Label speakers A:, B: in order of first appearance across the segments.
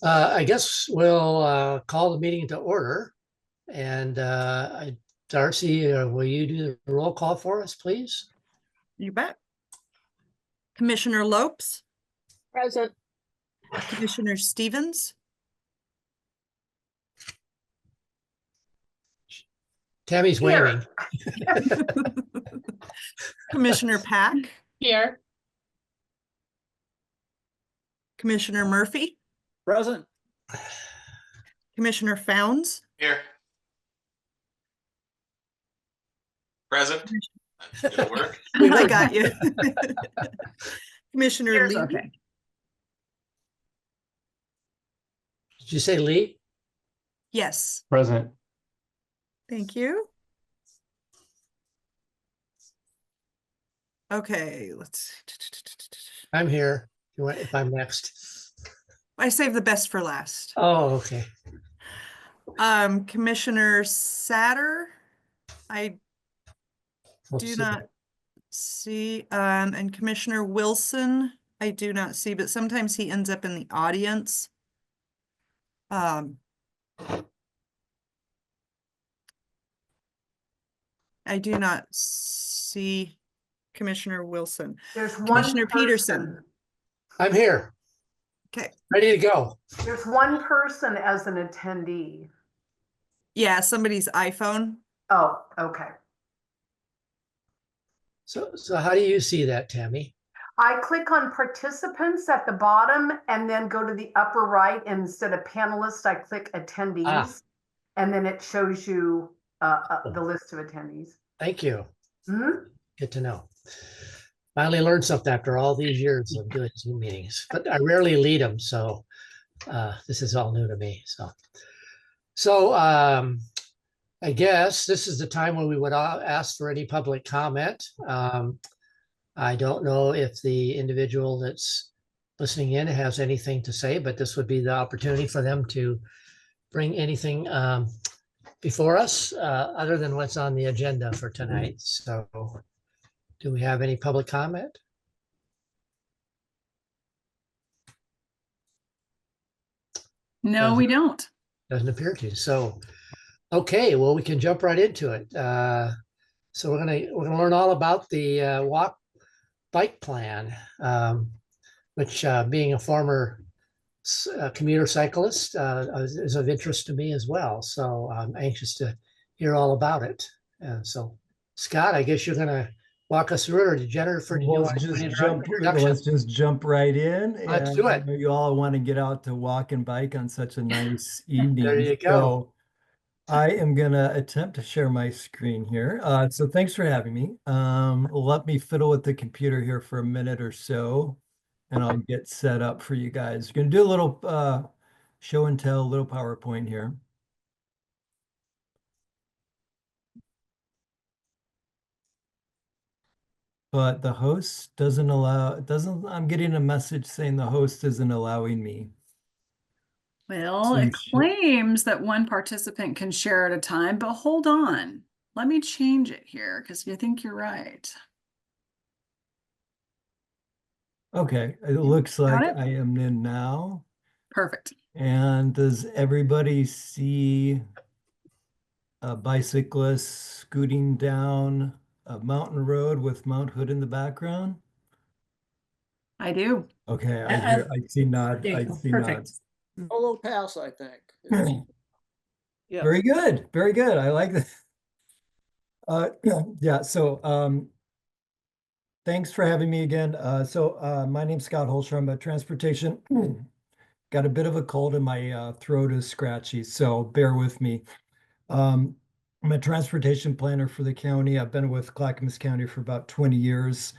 A: I guess we'll call the meeting to order. And Darcy, will you do the roll call for us, please?
B: You bet. Commissioner Lopes,
C: Present.
B: Commissioner Stevens,
A: Tammy's
C: Here.
A: waving.
B: Commissioner Pack,
C: Here.
B: Commissioner Murphy,
D: Present.
B: Commissioner Founds,
E: Here. Present. Did it work?
B: I got you. Commissioner
C: Here's
B: Lee,
C: okay.
A: Did you say Lee?
B: yes,
D: Present.
B: thank you. Okay, let's.
A: I'm here. If I'm next.
B: I saved the best for last.
A: Oh, okay.
B: Commissioner Satter, I
A: We'll
B: do
A: see.
B: not see, and Commissioner Wilson, I do not see, but sometimes he ends up in the audience. I do not see Commissioner Wilson.
F: There's one
B: Commissioner Peterson.
F: person.
A: I'm here.
B: Okay,
A: Ready to go.
F: There's one person as an attendee.
B: yeah, somebody's iPhone.
F: Oh, okay.
A: So how do you see that, Tammy?
F: I click on participants at the bottom and then go to the upper right. And instead of panelists, I click attendees. And then it shows you the list of attendees.
A: Thank you.
F: Mhm.
A: Good to know. Finally learned something after all these years of doing Zoom meetings, but I rarely lead them, so this is all new to me. So I guess this is the time when we would ask for any public comment. I don't know if the individual that's listening in has anything to say, but this would be the opportunity for them to bring anything before us other than what's on the agenda for tonight. So do we have any public comment?
C: No, we don't.
A: Doesn't appear to. So, okay, well, we can jump right into it. So we're gonna learn all about the walk bike plan, which being a former commuter cyclist is of interest to me as well. So I'm anxious to hear all about it. So Scott, I guess you're gonna walk us through it, or Jennifer, do you want to do an introduction?
D: Let's just jump right in.
A: Let's
D: and
A: do
D: I
A: it.
D: know you all want to get out to walk and bike on such a nice evening.
A: There you go.
D: So I am gonna attempt to share my screen here. So thanks for having me. Let me fiddle with the computer here for a minute or so, and I'll get set up for you guys. We're gonna do a little show and tell, a little PowerPoint here. But the host doesn't allow, I'm getting a message saying the host isn't allowing me.
C: Well,
D: So
C: it
D: you should-
C: claims that one participant can share at a time, but hold on. Let me change it here because you think you're right.
D: Okay, it looks
C: Got
D: like
C: it?
D: I am in now.
C: Perfect.
D: And does everybody see a bicyclist scooting down a mountain road with Mount Hood in the background?
C: I do.
D: Okay,
C: Uh-uh.
D: I see nod,
C: There you
D: I
C: go.
D: see
C: Perfect.
D: nods.
G: A little pass, I think. Yeah.
D: Very good, very good. I like that. Yeah, so thanks for having me again. My name's Scott Holscher. I'm a transportation. Got a bit of a cold and my throat is scratchy, so bear with me. I'm a transportation planner for the county. I've been with Clackamas County for about 20 years.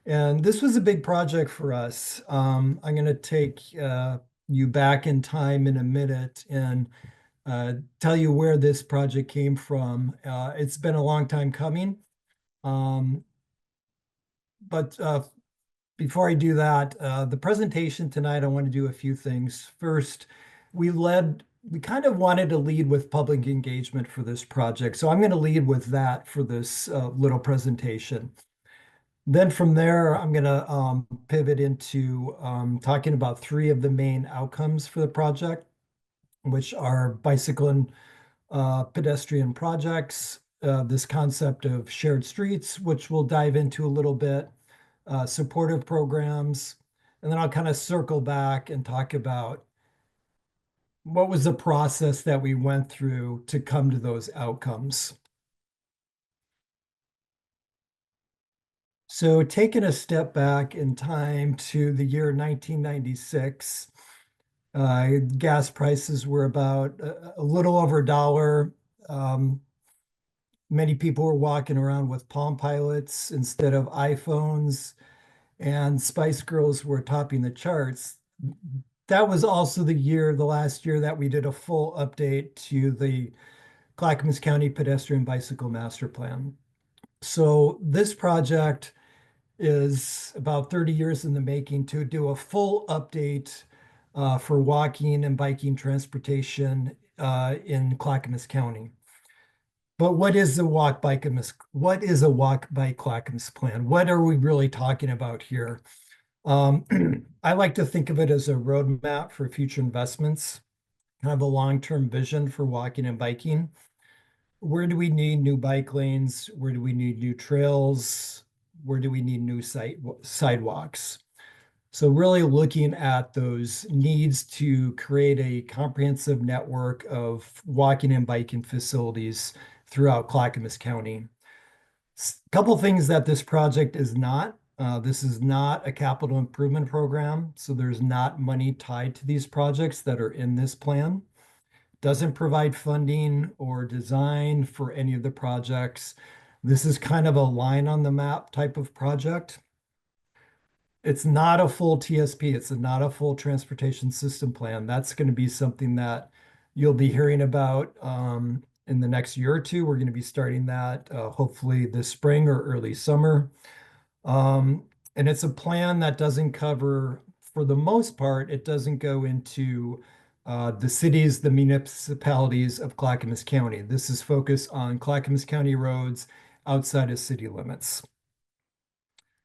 D: And this was a big project for us. I'm going to take you back in time in a minute and tell you where this project came from. It's been a long time coming. But before I do that, the presentation tonight, I want to do a few things. First, we kind of wanted to lead with public engagement for this project. So I'm going to lead with that for this little presentation. Then from there, I'm gonna pivot into talking about three of the main outcomes for the project, which are bicycle and pedestrian projects, this concept of shared streets, which we'll dive into a little bit, supportive programs, and then I'll kind of circle back and talk about what was the process that we went through to come to those outcomes. So taking a step back in time to the year 1996, gas prices were about a little over $1. Many people were walking around with Palm Pilots instead of iPhones, and Spice Girls were topping the charts. That was also the last year that we did a full update to the Clackamas County Pedestrian Bicycle Master Plan. So this project is about 30 years in the making to do a full update for walking and biking transportation in Clackamas County. But what is a walk bike Clackamas plan? What are we really talking about here? I like to think of it as a roadmap for future investments, kind of a long-term vision for walking and biking. Where do we need new bike lanes? Where do we need new trails? Where do we need new sidewalks? So really looking at those needs to create a comprehensive network of walking and biking facilities throughout Clackamas County. A couple things that this project is not. This is not a capital improvement program, so there's not money tied to these projects that are in this plan. Doesn't provide funding or design for any of the projects. This is kind of a line on the map type of project. It's not a full TSP. It's not a full transportation system plan. That's going to be something that you'll be hearing about in the next year or two. We're going to be starting that hopefully this spring or early summer. And it's a plan that doesn't cover, for the most part, it doesn't go into the cities, the municipalities of Clackamas County. This is focused on Clackamas County roads outside of city limits.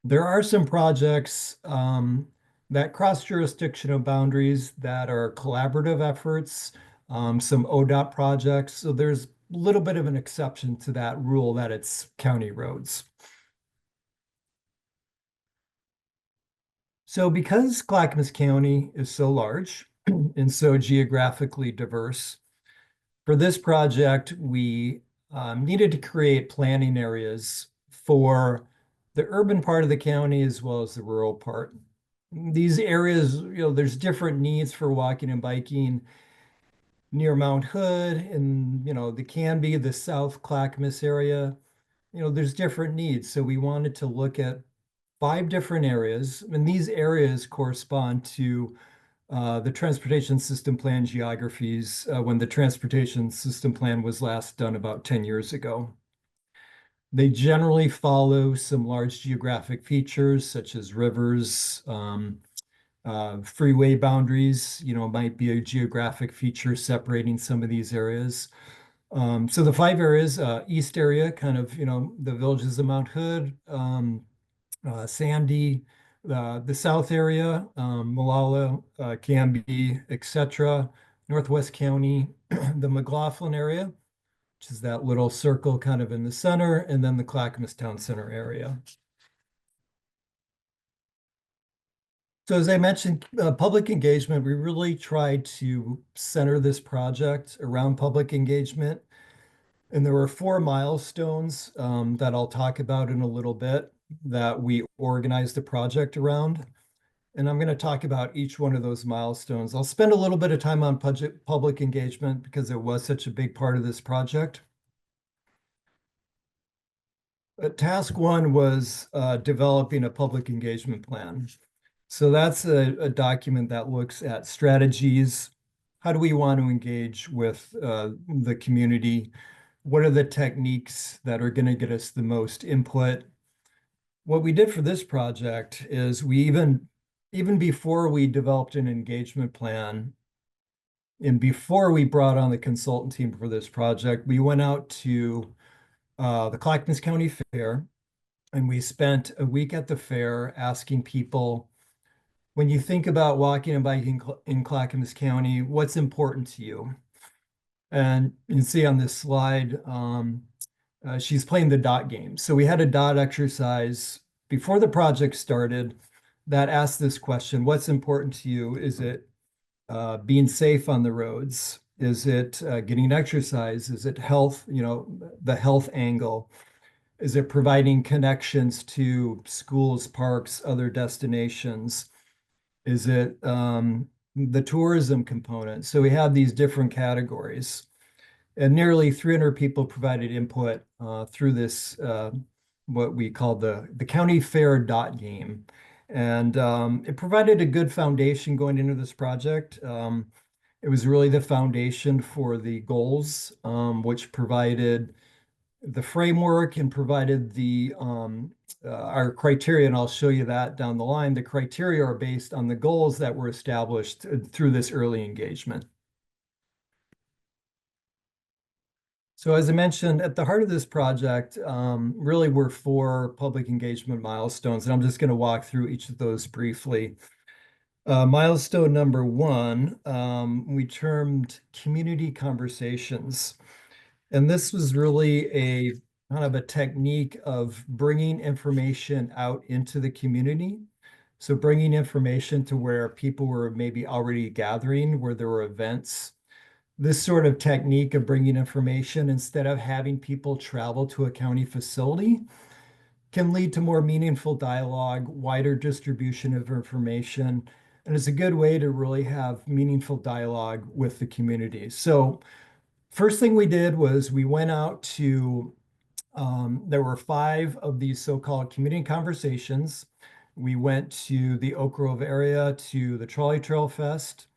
D: There are some projects that cross jurisdictional boundaries that are collaborative efforts, some ODOT projects. So there's a little bit of an exception to that rule that it's county roads. So because Clackamas County is so large and so geographically diverse, for this project, we needed to create planning areas for the urban part of the county as well as the rural part. These areas, there's different needs for walking and biking near Mount Hood and, the Canby, the South Clackamas area. There's different needs. So we wanted to look at 5 different areas, and these areas correspond to the transportation system plan geographies when the transportation system plan was last done about 10 years ago. They generally follow some large geographic features such as rivers, freeway boundaries, might be a geographic feature separating some of these areas. So the 5 areas, east area, kind of, the villages of Mount Hood, Sandy, the south area, Molalla, Canby, etc. Northwest County, the McLaughlin area, which is that little circle kind of in the center, and then the Clackamas Town Center area. So as I mentioned, public engagement, we really tried to center this project around public engagement. And there were 4 milestones that I'll talk about in a little bit that we organized the project around. And I'm going to talk about each one of those milestones. I'll spend a little bit of time on public engagement because it was such a big part of this project. Task 1 was developing a public engagement plan. So that's a document that looks at strategies. How do we want to engage with the community? What are the techniques that are going to get us the most input? What we did for this project is we even before we developed an engagement plan and before we brought on the consultant team for this project, we went out to the Clackamas County Fair And we spent a week at the fair asking people, when you think about walking and biking in Clackamas County, what's important to you? And you can see on this slide, she's playing the dot game. So we had a dot exercise before the project started that asked this question: what's important to you? Is it being safe on the roads? Is it getting exercise? Is it health, the health angle? Is it providing connections to schools, parks, other destinations? Is it the tourism component? So we have these different categories. And nearly 300 people provided input through this, what we call the county fair dot game. And it provided a good foundation going into this project. It was really the foundation for the goals, which provided the framework and provided the our criteria, and I'll show you that down the line. The criteria are based on the goals that were established through this early engagement. So as I mentioned, at the heart of this project, really were 4 public engagement milestones, and I'm just going to walk through each of those briefly. Milestone number 1, we termed community conversations. And this was really a kind of a technique of bringing information out into the community. So bringing information to where people were maybe already gathering, where there were events. This sort of technique of bringing information instead of having people travel to a county facility can lead to more meaningful dialogue, wider distribution of information, and it's a good way to really have meaningful dialogue with the community. So first thing we did was we went out to, there were 5 of these so-called community conversations. We went to the Oak Grove area to the Trolley Trail Fest,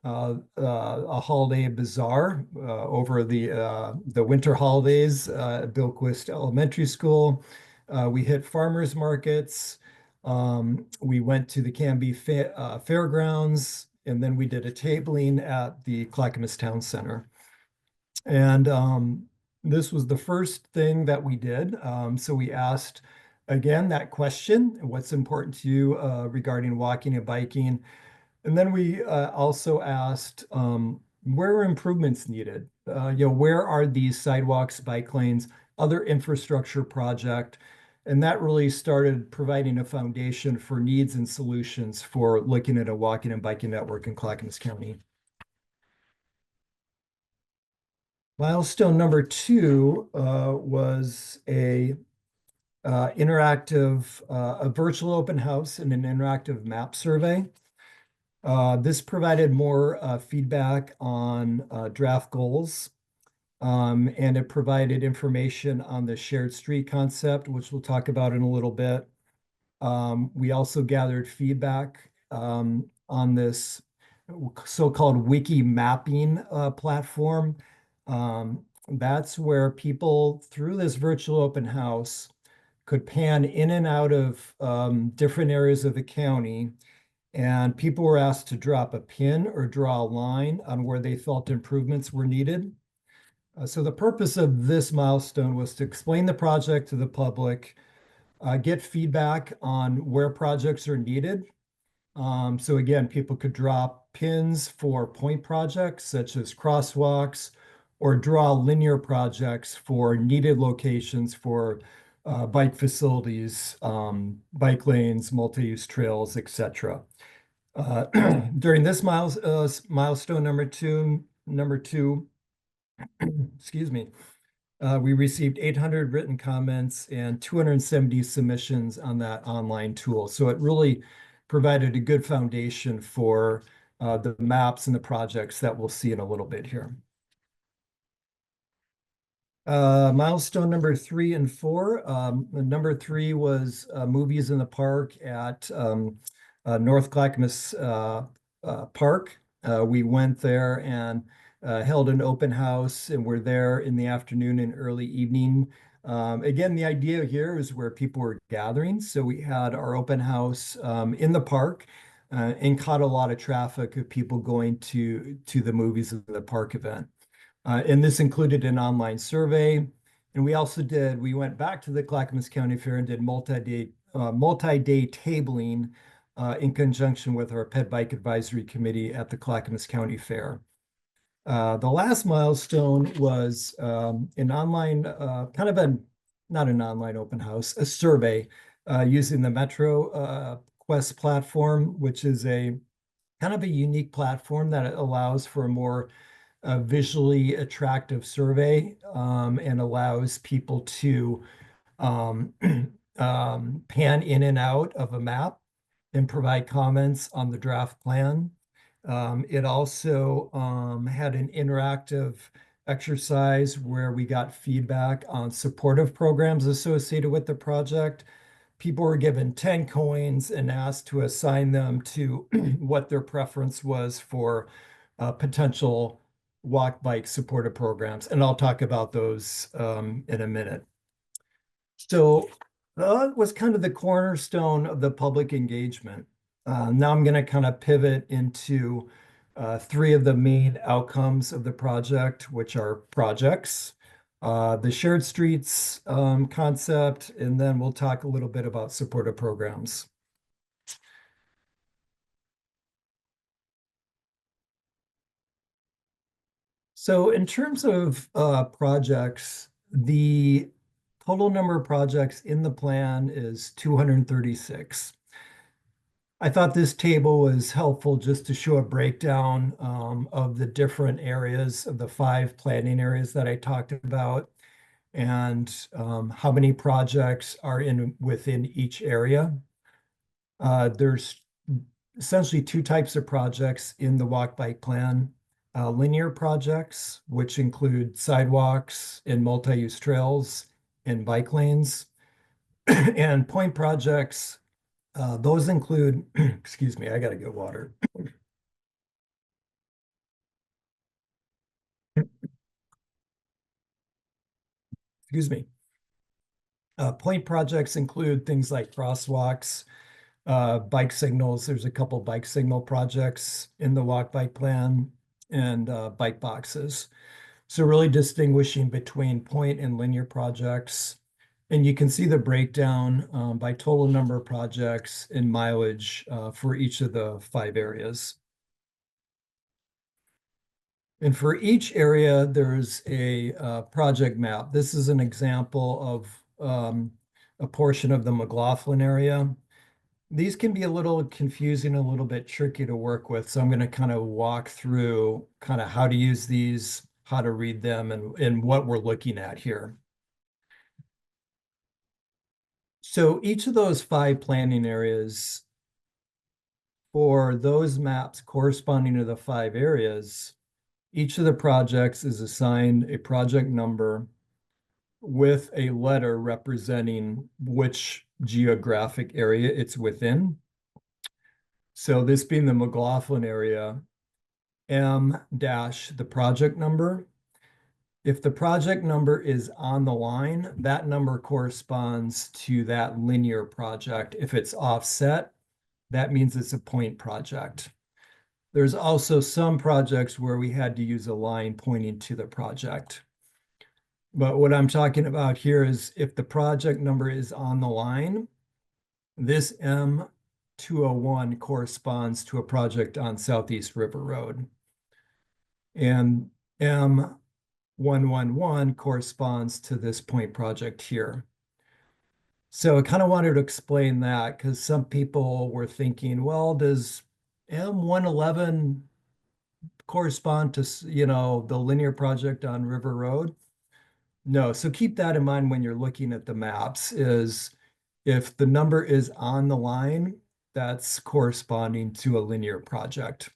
D: a holiday bazaar over the winter holidays at Bilquist Elementary School. We hit farmers markets. We went to the Canby Fairgrounds, and then we did a tabling at the Clackamas Town Center. And this was the first thing that we did. So we asked, again, that question: what's important to you regarding walking and biking? And then we also asked, where are improvements needed? Where are these sidewalks, bike lanes, other infrastructure project? And that really started providing a foundation for needs and solutions for looking at a walking and biking network in Clackamas County. Milestone number 2 was a virtual open house and an interactive map survey. This provided more feedback on draft goals, and it provided information on the shared street concept, which we'll talk about in a little bit. We also gathered feedback on this so-called wiki mapping platform. That's where people, through this virtual open house, could pan in and out of different areas of the county, and people were asked to drop a pin or draw a line on where they felt improvements were needed. So the purpose of this milestone was to explain the project to the public, get feedback on where projects are needed. So again, people could drop pins for point projects such as crosswalks, or draw linear projects for needed locations for bike facilities, bike lanes, multi-use trails, etc. During this milestone number two, excuse me, we received 800 written comments and 270 submissions on that online tool. So it really provided a good foundation for the maps and the projects that we'll see in a little bit here. Milestone number 3 and 4. Number 3 was movies in the park at North Clackamas Park. We went there and held an open house, and we're there in the afternoon and early evening. Again, the idea here is where people were gathering. So we had our open house in the park and caught a lot of traffic of people going to the movies in the park event. And this included an online survey. And we went back to the Clackamas County Fair and did multi-day tabling in conjunction with our Pet Bike Advisory Committee at the Clackamas County Fair. The last milestone was an online, not an online open house, a survey using the Metro Quest platform, which is a kind of a unique platform that allows for a more visually attractive survey and allows people to pan in and out of a map and provide comments on the draft plan. It also had an interactive exercise where we got feedback on supportive programs associated with the project. People were given 10 coins and asked to assign them to what their preference was for potential walk bike supportive programs. And I'll talk about those in a minute. So that was kind of the cornerstone of the public engagement. Now I'm going to kind of pivot into three of the main outcomes of the project, which are projects, the shared streets concept, and then we'll talk a little bit about supportive programs. So in terms of projects, the total number of projects in the plan is 236. I thought this table was helpful just to show a breakdown of the different areas of the 5 planning areas that I talked about and how many projects are within each area. There's essentially 2 types of projects in the walk bike plan. Linear projects, which include sidewalks and multi-use trails and bike lanes, and point projects. Those include, excuse me, I gotta get water. Excuse me. Point projects include things like crosswalks, bike signals. There's a couple bike signal projects in the walk bike plan and bike boxes. So really distinguishing between point and linear projects. And you can see the breakdown by total number of projects and mileage for each of the 5 areas. And for each area, there's a project map. This is an example of a portion of the McLaughlin area. These can be a little confusing, a little bit tricky to work with. So I'm going to kind of walk through kind of how to use these, how to read them, and what we're looking at here. So each of those 5 planning areas, for those maps corresponding to the 5 areas, each of the projects is assigned a project number with a letter representing which geographic area it's within. So this being the McLaughlin area, M dash the project number. If the project number is on the line, that number corresponds to that linear project. If it's offset, that means it's a point project. There's also some projects where we had to use a line pointing to the project. But what I'm talking about here is if the project number is on the line, this M201 corresponds to a project on Southeast River Road. And M111 corresponds to this point project here. So I kind of wanted to explain that because some people were thinking, well, does M111 correspond to, you know, the linear project on River Road? No, so keep that in mind when you're looking at the maps, is if the number is on the line, that's corresponding to a linear project.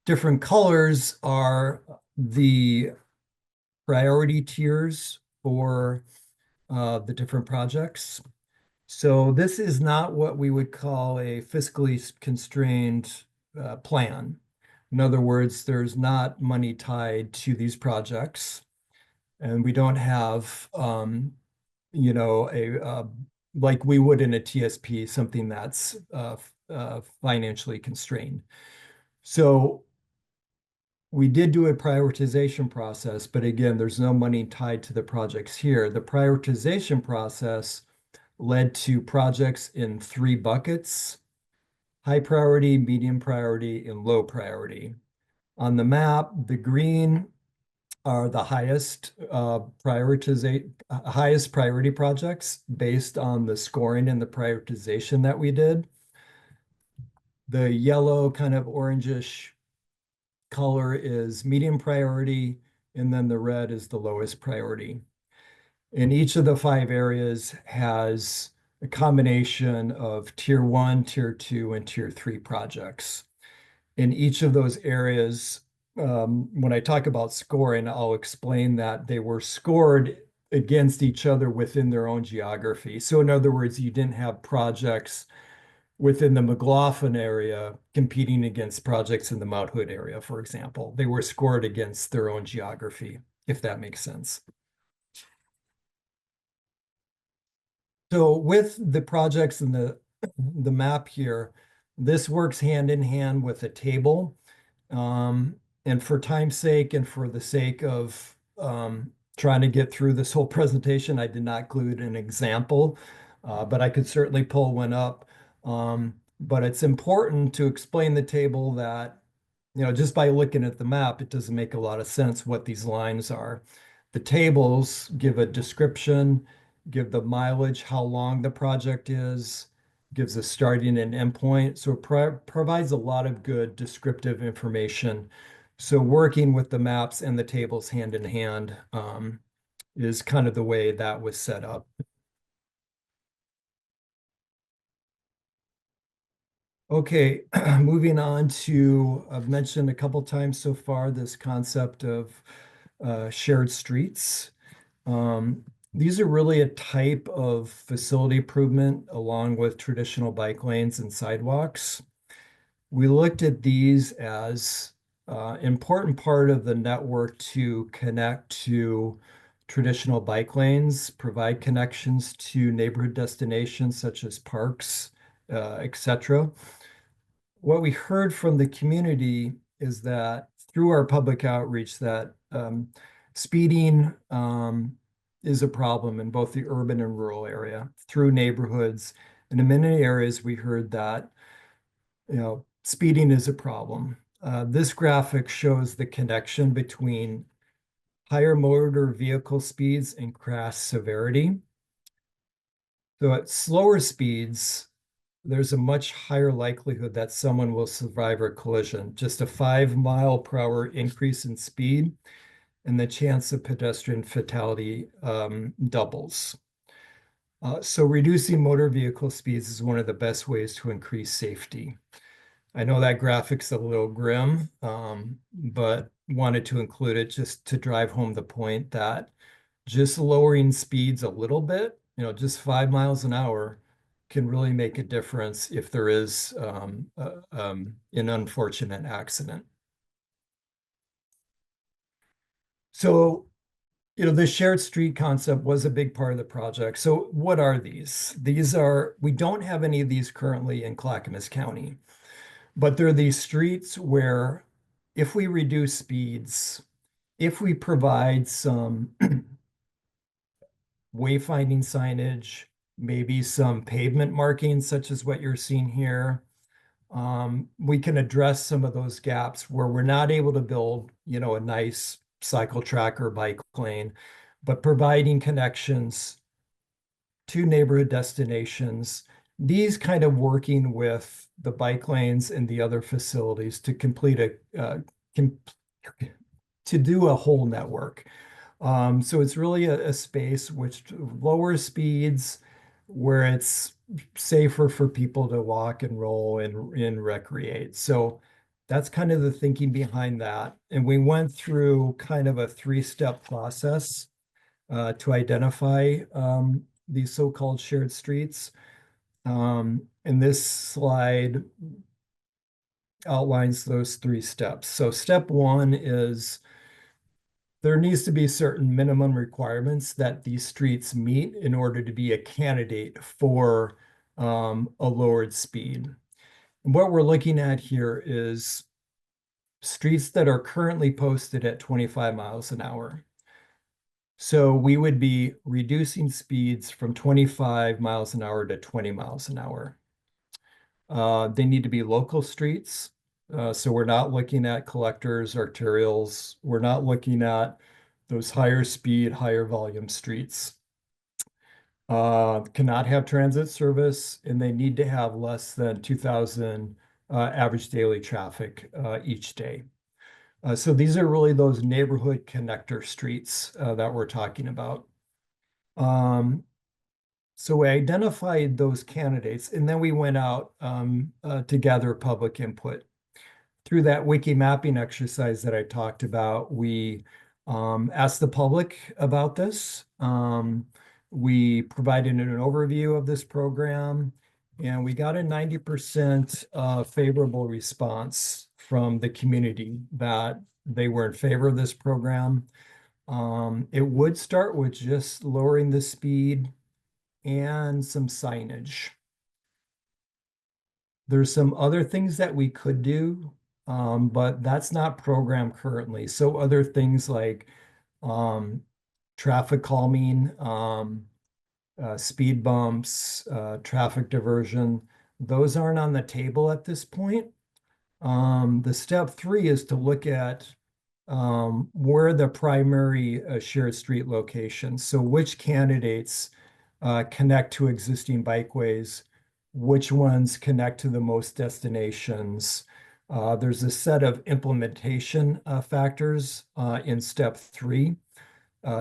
D: Different colors are the priority tiers for the different projects. So this is not what we would call a fiscally constrained plan. In other words, there's not money tied to these projects. And we don't have, you know, like we would in a TSP, something that's financially constrained. So we did do a prioritization process, but again, there's no money tied to the projects here. The prioritization process led to projects in 3 buckets: high priority, medium priority, and low priority. On the map, the green are the highest priority projects based on the scoring and the prioritization that we did. The yellow kind of orangish color is medium priority, and then the red is the lowest priority. And each of the 5 areas has a combination of tier 1, tier 2, and tier 3 projects. In each of those areas, when I talk about scoring, I'll explain that they were scored against each other within their own geography. So in other words, you didn't have projects within the McLaughlin area competing against projects in the Mount Hood area, for example. They were scored against their own geography, if that makes sense. So with the projects and the map here, this works hand in hand with a table. And for time's sake and for the sake of trying to get through this whole presentation, I did not include an example, but I could certainly pull one up. But it's important to explain the table that, just by looking at the map, it doesn't make a lot of sense what these lines are. The tables give a description, give the mileage, how long the project is, gives a starting and end point. So it provides a lot of good descriptive information. So working with the maps and the tables hand in hand is kind of the way that was set up. Okay, moving on to, I've mentioned a couple times so far, this concept of shared streets. These are really a type of facility improvement along with traditional bike lanes and sidewalks. We looked at these as important part of the network to connect to traditional bike lanes, provide connections to neighborhood destinations such as parks, etc. What we heard from the community is that through our public outreach that speeding is a problem in both the urban and rural area through neighborhoods. And in many areas, we heard that, speeding is a problem. This graphic shows the connection between higher motor vehicle speeds and crash severity. So at slower speeds, there's a much higher likelihood that someone will survive a collision. Just a 5 mile per hour increase in speed, and the chance of pedestrian fatality doubles. So reducing motor vehicle speeds is one of the best ways to increase safety. I know that graphic's a little grim, but wanted to include it just to drive home the point that just lowering speeds a little bit, just 5 miles an hour can really make a difference if there is an unfortunate accident. So, the shared street concept was a big part of the project. So what are these? We don't have any of these currently in Clackamas County, but they're these streets where if we reduce speeds, if we provide some wayfinding signage, maybe some pavement markings, such as what you're seeing here, we can address some of those gaps where we're not able to build, a nice cycle track or bike lane, but providing connections to neighborhood destinations, these kind of working with the bike lanes and the other facilities to complete to do a whole network. So it's really a space which lowers speeds, where it's safer for people to walk and roll and recreate. So that's kind of the thinking behind that. And we went through kind of a 3-step process to identify these so-called shared streets. And this slide outlines those 3 steps. So step 1 is there needs to be certain minimum requirements that these streets meet in order to be a candidate for a lowered speed. And what we're looking at here is streets that are currently posted at 25 miles an hour. So we would be reducing speeds from 25 miles an hour to 20 miles an hour. They need to be local streets. So we're not looking at collectors, arterials. We're not looking at those higher speed, higher volume streets. Cannot have transit service, and they need to have less than 2,000 average daily traffic each day. So these are really those neighborhood connector streets that we're talking about. So we identified those candidates, and then we went out to gather public input. Through that wiki mapping exercise that I talked about, we asked the public about this. We provided an overview of this program, and we got a 90% favorable response from the community that they were in favor of this program. It would start with just lowering the speed and some signage. There's some other things that we could do, but that's not programmed currently. So other things like traffic calming, speed bumps, traffic diversion, those aren't on the table at this point. The step 3 is to look at where the primary shared street locations. So which candidates connect to existing bikeways, which ones connect to the most destinations. There's a set of implementation factors in step 3.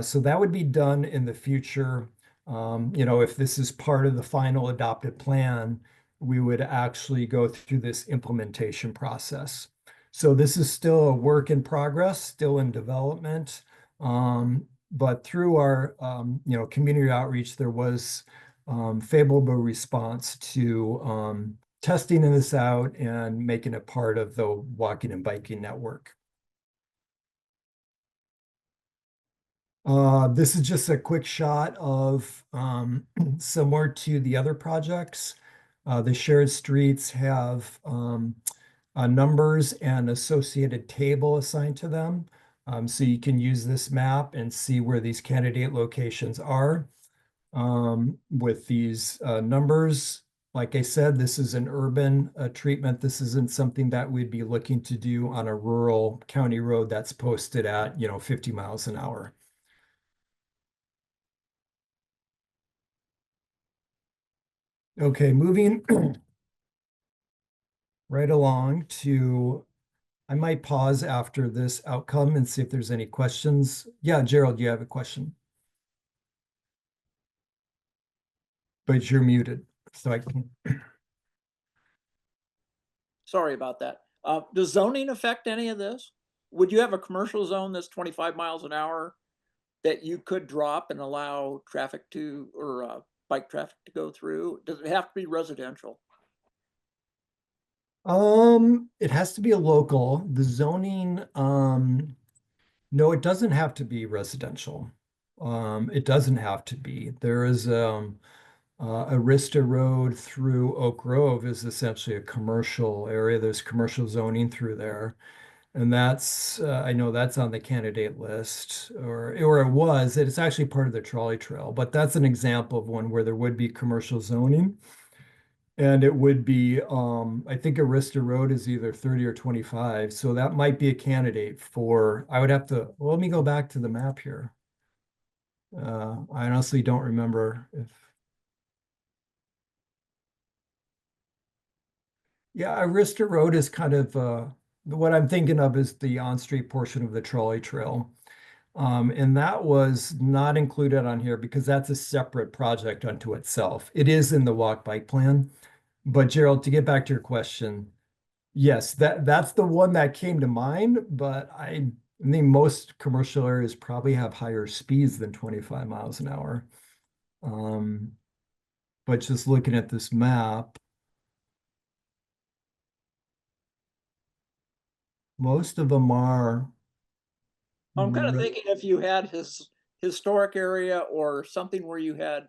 D: So that would be done in the future. If this is part of the final adopted plan, we would actually go through this implementation process. So this is still a work in progress, still in development. But through our community outreach, there was favorable response to testing this out and making it part of the walking and biking network. This is just a quick shot of similar to the other projects. The shared streets have numbers and associated table assigned to them. So you can use this map and see where these candidate locations are with these numbers. Like I said, this is an urban treatment. This isn't something that we'd be looking to do on a rural county road that's posted at 50 miles an hour. Okay, moving right along to, I might pause after this outcome and see if there's any questions. Yeah, Gerald, you have a question? But you're muted, so I can.
G: Sorry about that. Does zoning affect any of this? Would you have a commercial zone that's 25 miles an hour that you could drop and allow traffic to, or bike traffic to go through? Does it have to be residential?
D: It has to be a local. The zoning, no, it doesn't have to be residential. It doesn't have to be. There is Arista Road through Oak Grove is essentially a commercial area. There's commercial zoning through there. And that's, I know that's on the candidate list, or it was. It's actually part of the trolley trail, but that's an example of one where there would be commercial zoning. And it would be, I think Arista Road is either 30 or 25. So that might be a candidate for, I would have to, well, let me go back to the map here. I honestly don't remember if. Yeah, Arista Road is kind of, what I'm thinking of is the on-street portion of the trolley trail. And that was not included on here because that's a separate project unto itself. It is in the walk bike plan. But Gerald, to get back to your question, yes, that's the one that came to mind, but I think most commercial areas probably have higher speeds than 25 miles an hour. But just looking at this map, most of them are.
G: I'm kind of thinking if you had his historic area or something where you had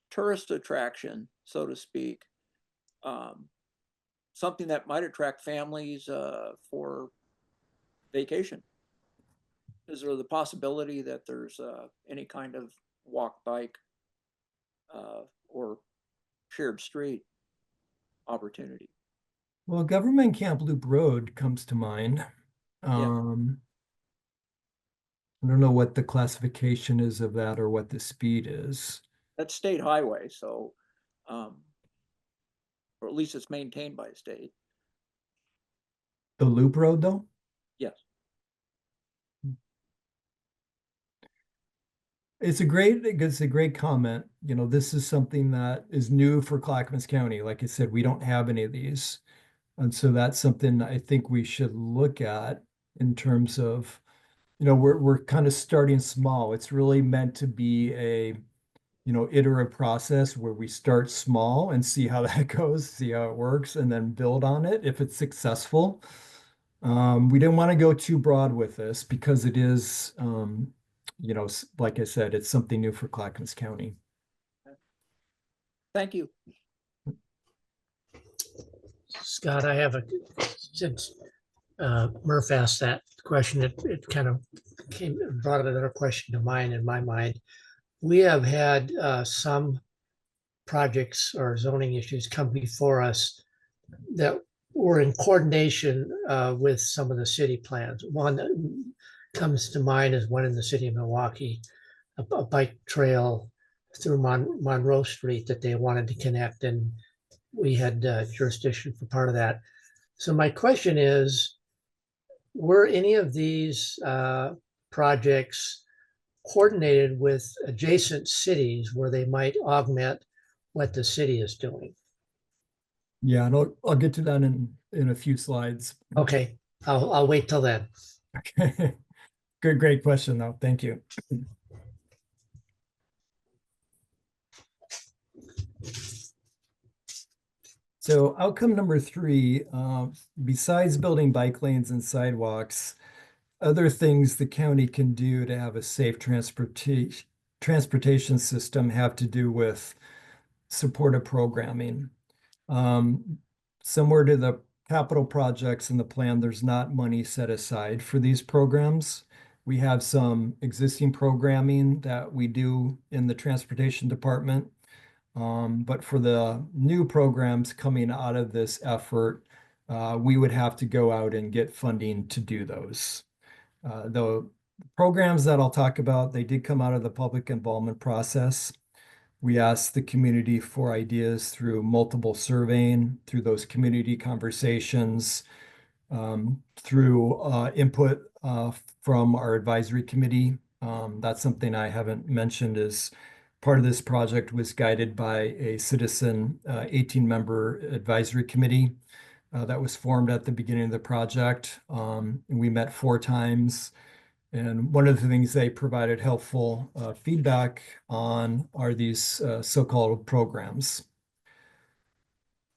G: tourist attraction, so to speak, something that might attract families for vacation? Is there the possibility that there's any kind of walk, bike, or shared street opportunity?
D: Well, Government Camp Loop Road comes to mind. I don't know what the classification is of that or what the speed is.
G: That's state highway, so, or at least it's maintained by the state.
D: The Loop Road, though?
G: Yes.
D: It's a great comment. You know, this is something that is new for Clackamas County. Like I said, we don't have any of these. And so that's something I think we should look at in terms of, you know, we're kind of starting small. It's really meant to be a, you know, iterative process where we start small and see how that goes, see how it works, and then build on it if it's successful. We didn't want to go too broad with this because it is, you know, like I said, it's something new for Clackamas County.
G: Thank you.
A: Scott, I have since Murph asked that question, it kind of brought another question to mind in my mind. We have had some projects or zoning issues come before us that were in coordination with some of the city plans. One that comes to mind is one in the city of Milwaukee, a bike trail through Monroe Street that they wanted to connect, and we had jurisdiction for part of that. So my question is, were any of these projects coordinated with adjacent cities where they might augment what the city is doing?
D: Yeah, and I'll get to that in a few slides.
A: Okay, I'll wait till then.
D: Okay. Great question though. Thank you. So outcome number 3, besides building bike lanes and sidewalks, other things the county can do to have a safe transportation system have to do with supportive programming. Similar to the capital projects in the plan, there's not money set aside for these programs. We have some existing programming that we do in the transportation department. But for the new programs coming out of this effort, we would have to go out and get funding to do those. The programs that I'll talk about, they did come out of the public involvement process. We asked the community for ideas through multiple surveying, through those community conversations, through input from our advisory committee. That's something I haven't mentioned is part of this project was guided by a citizen 18-member advisory committee that was formed at the beginning of the project. We met 4 times. And one of the things they provided helpful feedback on are these so-called programs.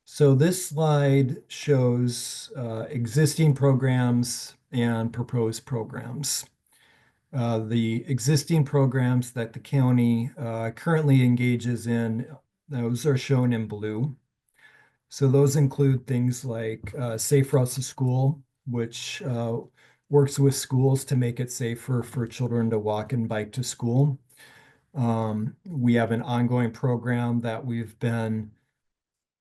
D: So this slide shows existing programs and proposed programs. The existing programs that the county currently engages in, those are shown in blue. So those include things like Safe Routes to School, which works with schools to make it safer for children to walk and bike to school. We have an ongoing program that we've been,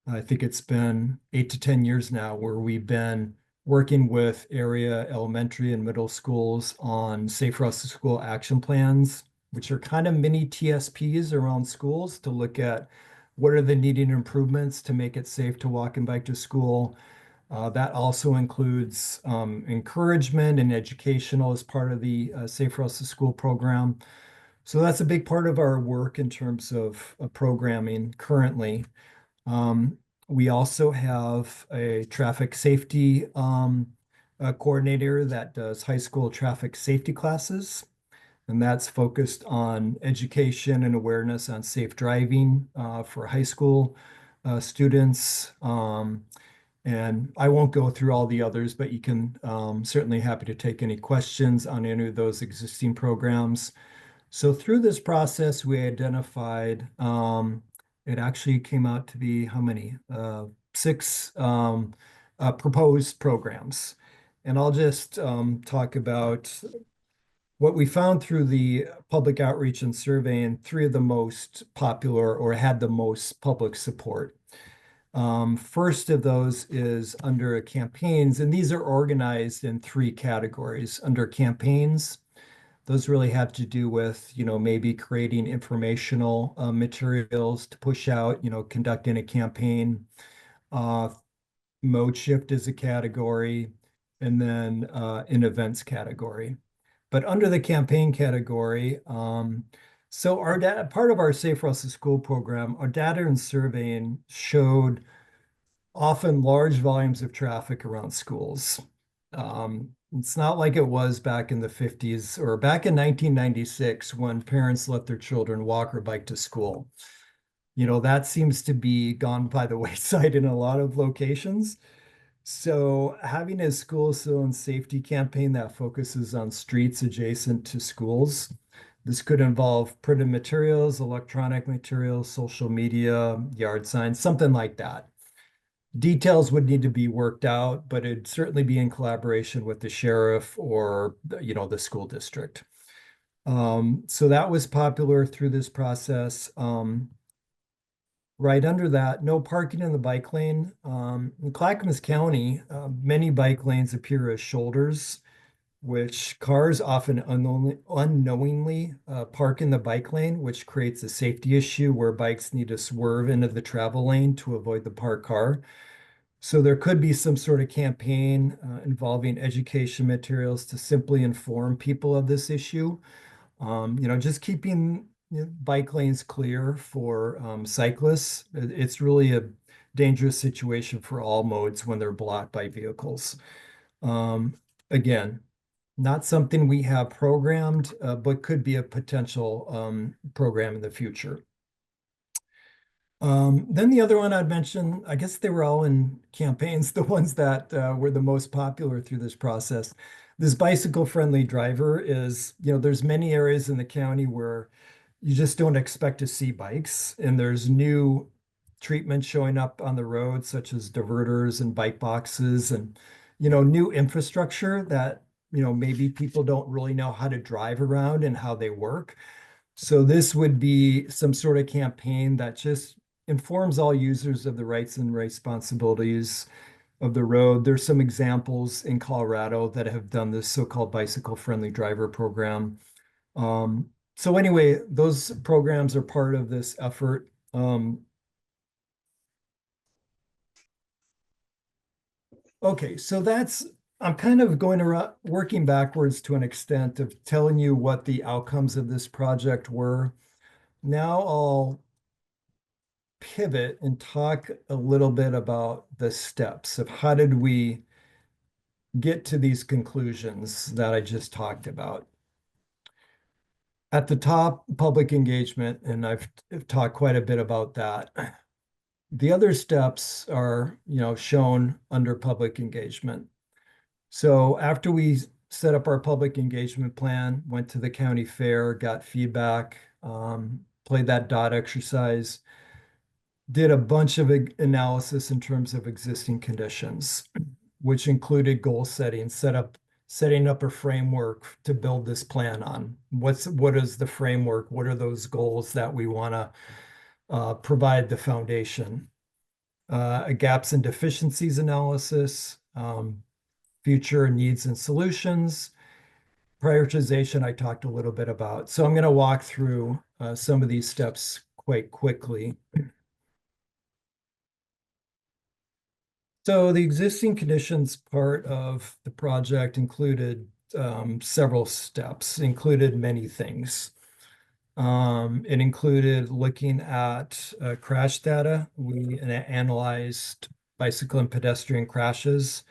D: I think it's been 8 to 10 years now, where we've been working with area elementary and middle schools on Safe Routes to School action plans, which are kind of mini TSPs around schools to look at what are the needed improvements to make it safe to walk and bike to school. That also includes encouragement and educational as part of the Safe Routes to School program. So that's a big part of our work in terms of programming currently. We also have a traffic safety coordinator that does high school traffic safety classes. And that's focused on education and awareness on safe driving for high school students. And I won't go through all the others, but you can certainly happy to take any questions on any of those existing programs. So through this process, we identified, it actually came out to be how many? 6 proposed programs. And I'll just talk about what we found through the public outreach and surveying. Three of the most popular or had the most public support. First of those is under campaigns, and these are organized in three categories. Under campaigns, those really have to do with, maybe creating informational materials to push out, conducting a campaign. Mode shift is a category, and then an events category. But under the campaign category, so our data, part of our Safe Routes to School program, our data and surveying showed often large volumes of traffic around schools. It's not like it was back in the 50s or back in 1996 when parents let their children walk or bike to school. That seems to be gone by the wayside in a lot of locations. So having a school zone safety campaign that focuses on streets adjacent to schools, this could involve printed materials, electronic materials, social media, yard signs, something like that. Details would need to be worked out, but it'd certainly be in collaboration with the sheriff or, the school district. So that was popular through this process. Right under that, no parking in the bike lane. In Clackamas County, many bike lanes appear as shoulders, which cars often unknowingly park in the bike lane, which creates a safety issue where bikes need to swerve into the travel lane to avoid the parked car. So there could be some sort of campaign involving education materials to simply inform people of this issue. Just keeping bike lanes clear for cyclists. It's really a dangerous situation for all modes when they're blocked by vehicles. Again, not something we have programmed, but could be a potential program in the future. Then the other one I'd mention, I guess they were all in campaigns, the ones that were the most popular through this process. This bicycle-friendly driver is, there's many areas in the county where you just don't expect to see bikes, and there's new treatments showing up on the road, such as diverters and bike boxes and, new infrastructure that, maybe people don't really know how to drive around and how they work. So this would be some sort of campaign that just informs all users of the rights and responsibilities of the road. There's some examples in Colorado that have done this so-called bicycle-friendly driver program. So anyway, those programs are part of this effort. Okay, so I'm kind of going around, working backwards to an extent of telling you what the outcomes of this project were. Now I'll pivot and talk a little bit about the steps of how did we get to these conclusions that I just talked about. At the top, public engagement, and I've talked quite a bit about that. The other steps are, shown under public engagement. So after we set up our public engagement plan, went to the county fair, got feedback, played that dot exercise, did a bunch of analysis in terms of existing conditions, which included goal setting, setting up a framework to build this plan on. What is the framework? What are those goals that we want to provide the foundation? A gaps and deficiencies analysis, future needs and solutions, prioritization I talked a little bit about. So I'm going to walk through some of these steps quite quickly. So the existing conditions part of the project included several steps, included many things. It included looking at crash data. We analyzed bicycle and pedestrian crashes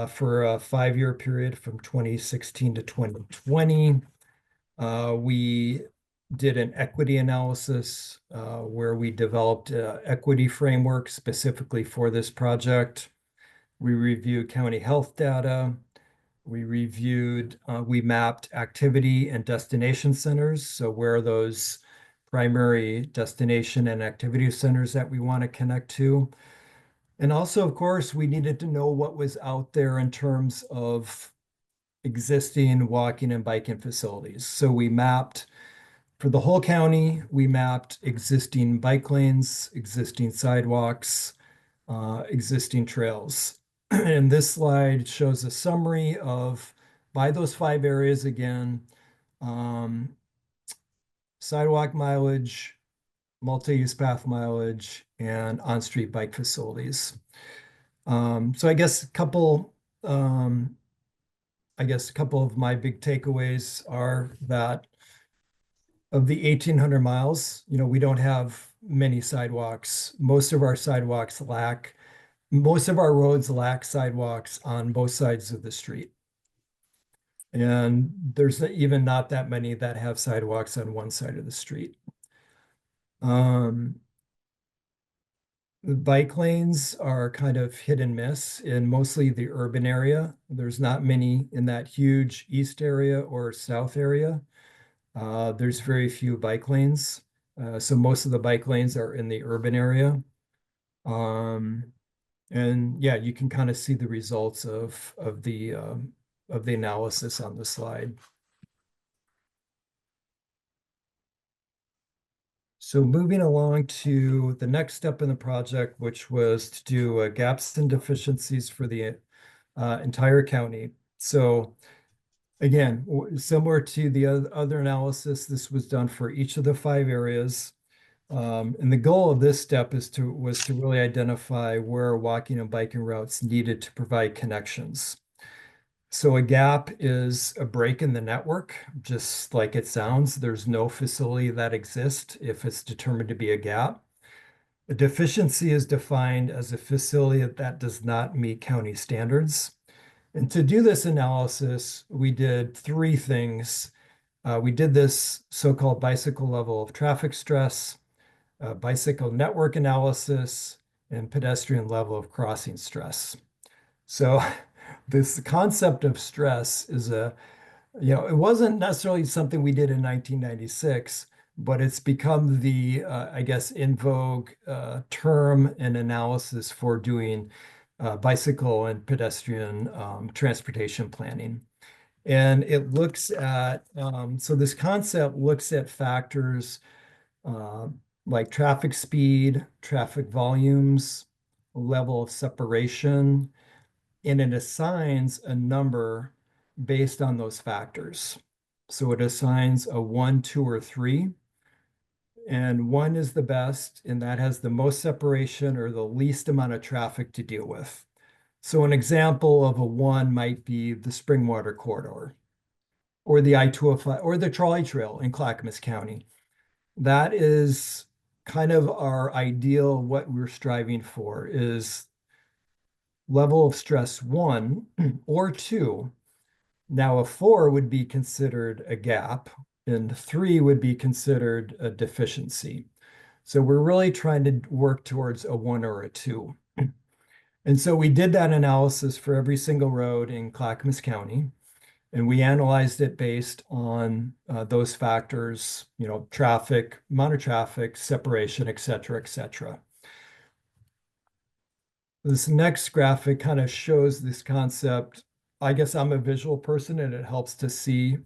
D: for a 5-year period from 2016 to 2020. We did an equity analysis where we developed an equity framework specifically for this project. We reviewed county health data. We mapped activity and destination centers. So where are those primary destination and activity centers that we want to connect to? And also, of course, we needed to know what was out there in terms of existing walking and biking facilities. So we mapped for the whole county, we mapped existing bike lanes, existing sidewalks, existing trails. And this slide shows a summary of, by those 5 areas again, sidewalk mileage, multi-use path mileage, and on-street bike facilities. So I guess a couple of my big takeaways are that of the 1,800 miles, we don't have many sidewalks. Most of our roads lack sidewalks on both sides of the street. And there's even not that many that have sidewalks on one side of the street. The bike lanes are kind of hit and miss in mostly the urban area. There's not many in that huge east area or south area. There's very few bike lanes. So most of the bike lanes are in the urban area. And yeah, you can kind of see the results of the analysis on the slide. So moving along to the next step in the project, which was to do gaps and deficiencies for the entire county. So again, similar to the other analysis, this was done for each of the 5 areas. And the goal of this step was to really identify where walking and biking routes needed to provide connections. So a gap is a break in the network, just like it sounds. There's no facility that exists if it's determined to be a gap. A deficiency is defined as a facility that does not meet county standards. And to do this analysis, we did 3 things. We did this so-called bicycle level of traffic stress, bicycle network analysis, and pedestrian level of crossing stress. So this concept of stress is it wasn't necessarily something we did in 1996, but it's become the, I guess, in vogue term and analysis for doing bicycle and pedestrian transportation planning. And it looks at, so this concept looks at factors like traffic speed, traffic volumes, level of separation, and it assigns a number based on those factors. So it assigns a 1, 2, or 3. And 1 is the best, and that has the most separation or the least amount of traffic to deal with. So an example of a 1 might be the Springwater Corridor, or the I-205, or the Trolley Trail in Clackamas County. That is kind of our ideal, what we're striving for is level of stress 1 or 2. Now a 4 would be considered a gap, and 3 would be considered a deficiency. So we're really trying to work towards a 1 or a 2. And so we did that analysis for every single road in Clackamas County, and we analyzed it based on those factors, traffic, amount of traffic, separation, et cetera, et cetera. This next graphic kind of shows this concept. I guess I'm a visual person, and it helps to see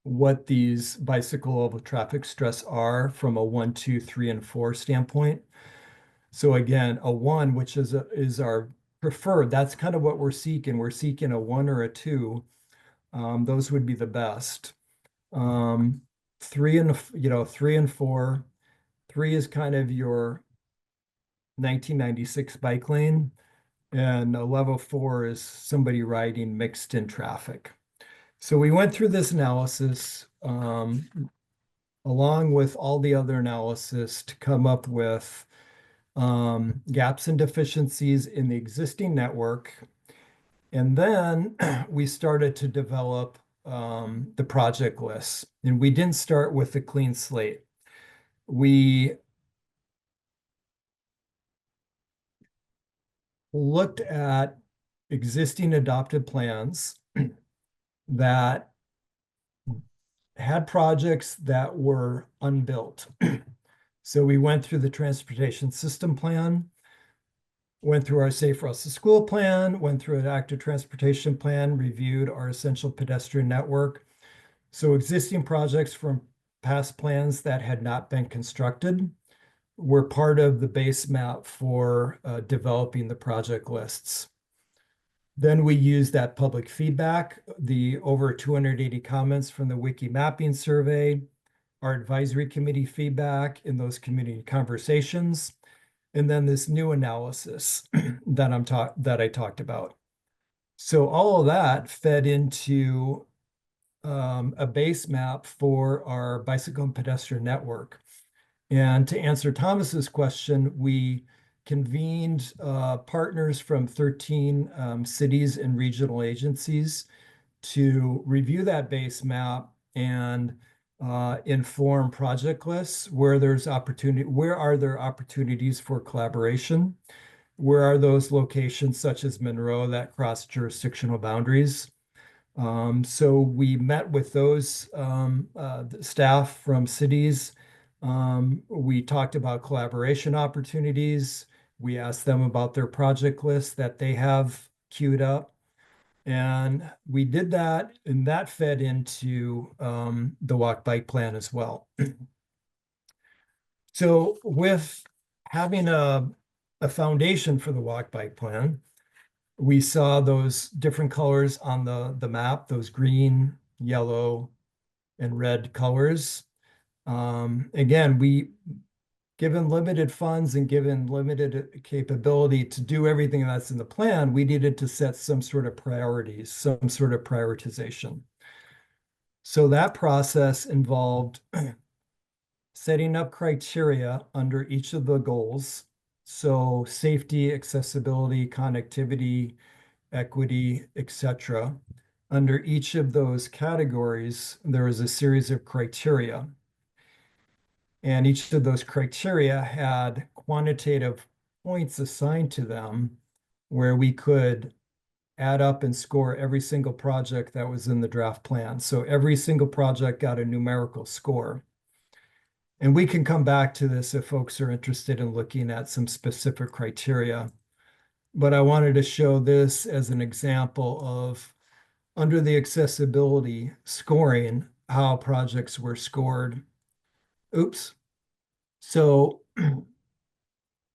D: what these bicycle level traffic stress are from a 1, 2, 3, and 4 standpoint. So again, a 1, which is our preferred, that's kind of what we're seeking. We're seeking a 1 or a 2. Those would be the best. 3 and 4. 3 is kind of your 1996 bike lane, and a level 4 is somebody riding mixed in traffic. So we went through this analysis along with all the other analysis to come up with gaps and deficiencies in the existing network. And then we started to develop the project lists. And we didn't start with a clean slate. We looked at existing adopted plans that had projects that were unbuilt. So we went through the transportation system plan. went through our Safe Routes to School plan, went through an active transportation plan, reviewed our essential pedestrian network. So existing projects from past plans that had not been constructed were part of the base map for developing the project lists. Then we used that public feedback, the over 280 comments from the Wiki Mapping Survey, our advisory committee feedback in those community conversations, and then this new analysis that I talked about. So all of that fed into a base map for our bicycle and pedestrian network. And to answer Thomas's question, we convened partners from 13 cities and regional agencies to review that base map and inform project lists where there's opportunity, where are there opportunities for collaboration? Where are those locations such as Monroe that cross jurisdictional boundaries? So we met with those staff from cities. We talked about collaboration opportunities. We asked them about their project list that they have queued up. And we did that, and that fed into the walk bike plan as well. So with having a foundation for the walk bike plan, we saw those different colors on the map, those green, yellow, and red colors. Again, given limited funds and given limited capability to do everything that's in the plan, we needed to set some sort of priorities, some sort of prioritization. So that process involved setting up criteria under each of the goals. So safety, accessibility, connectivity, equity, etc. Under each of those categories, there is a series of criteria. And each of those criteria had quantitative points assigned to them where we could add up and score every single project that was in the draft plan. So every single project got a numerical score. And we can come back to this if folks are interested in looking at some specific criteria. But I wanted to show this as an example of, under the accessibility scoring, how projects were scored. Oops. So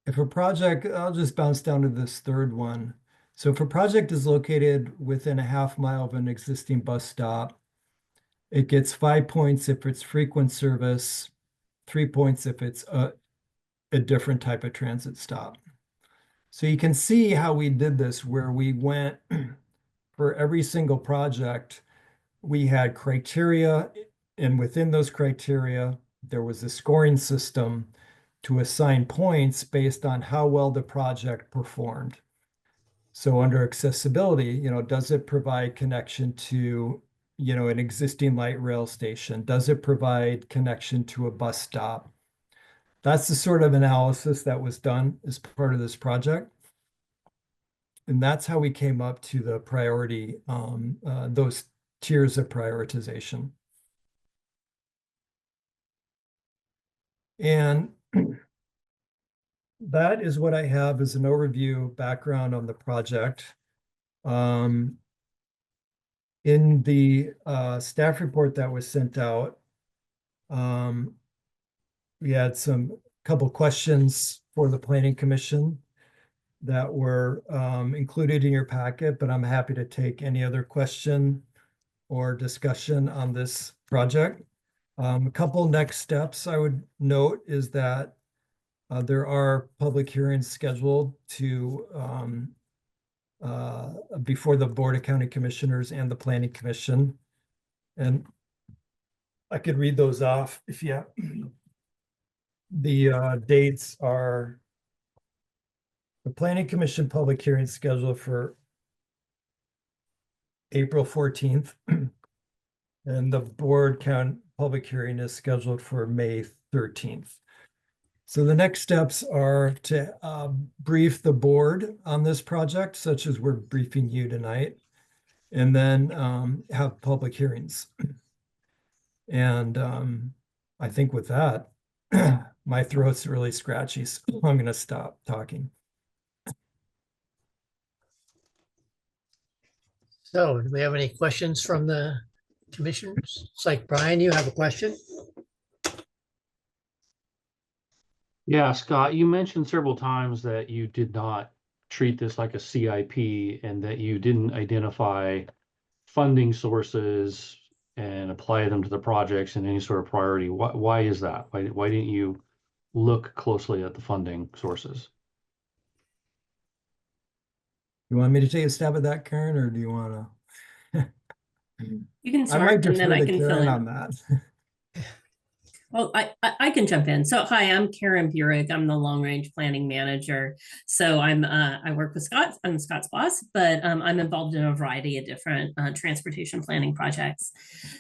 D: if a project, I'll just bounce down to this third one. So if a project is located within a half mile of an existing bus stop, it gets 5 points if it's frequent service, 3 points if it's a different type of transit stop. So you can see how we did this, where we went for every single project, we had criteria, and within those criteria, there was a scoring system to assign points based on how well the project performed. So under accessibility, does it provide connection to, an existing light rail station? Does it provide connection to a bus stop? That's the sort of analysis that was done as part of this project. And that's how we came up to the priority, those tiers of prioritization. And that is what I have as an overview background on the project. In the staff report that was sent out, we had couple questions for the Planning Commission that were included in your packet, but I'm happy to take any other question or discussion on this project. A couple next steps I would note is that there are public hearings scheduled before the Board of County Commissioners and the Planning Commission. And I could read those off if you have. The dates are the Planning Commission public hearing scheduled for April 14th. And the Board Count public hearing is scheduled for May 13th. So the next steps are to brief the board on this project, such as we're briefing you tonight, and then have public hearings. And I think with that, my throat's really scratchy, so I'm going to stop talking.
A: So do we have any questions from the commissioners? It's like, Brian, you have a question?
H: Yeah, Scott, you mentioned several times that you did not treat this like a CIP and that you didn't identify funding sources and apply them to the projects in any sort of priority. Why is that? Why didn't you look closely at the funding sources?
D: You want me to take a stab at that, Karen, or do you want to?
I: You can
D: I might
I: start and then
D: defer
I: I
D: to
I: can fill
D: Karen
I: in.
D: on that.
I: Well, I can jump in. So hi, I'm Karen Burek. I'm the long range planning manager. So I work with Scott. I'm Scott's boss, but I'm involved in a variety of different transportation planning projects.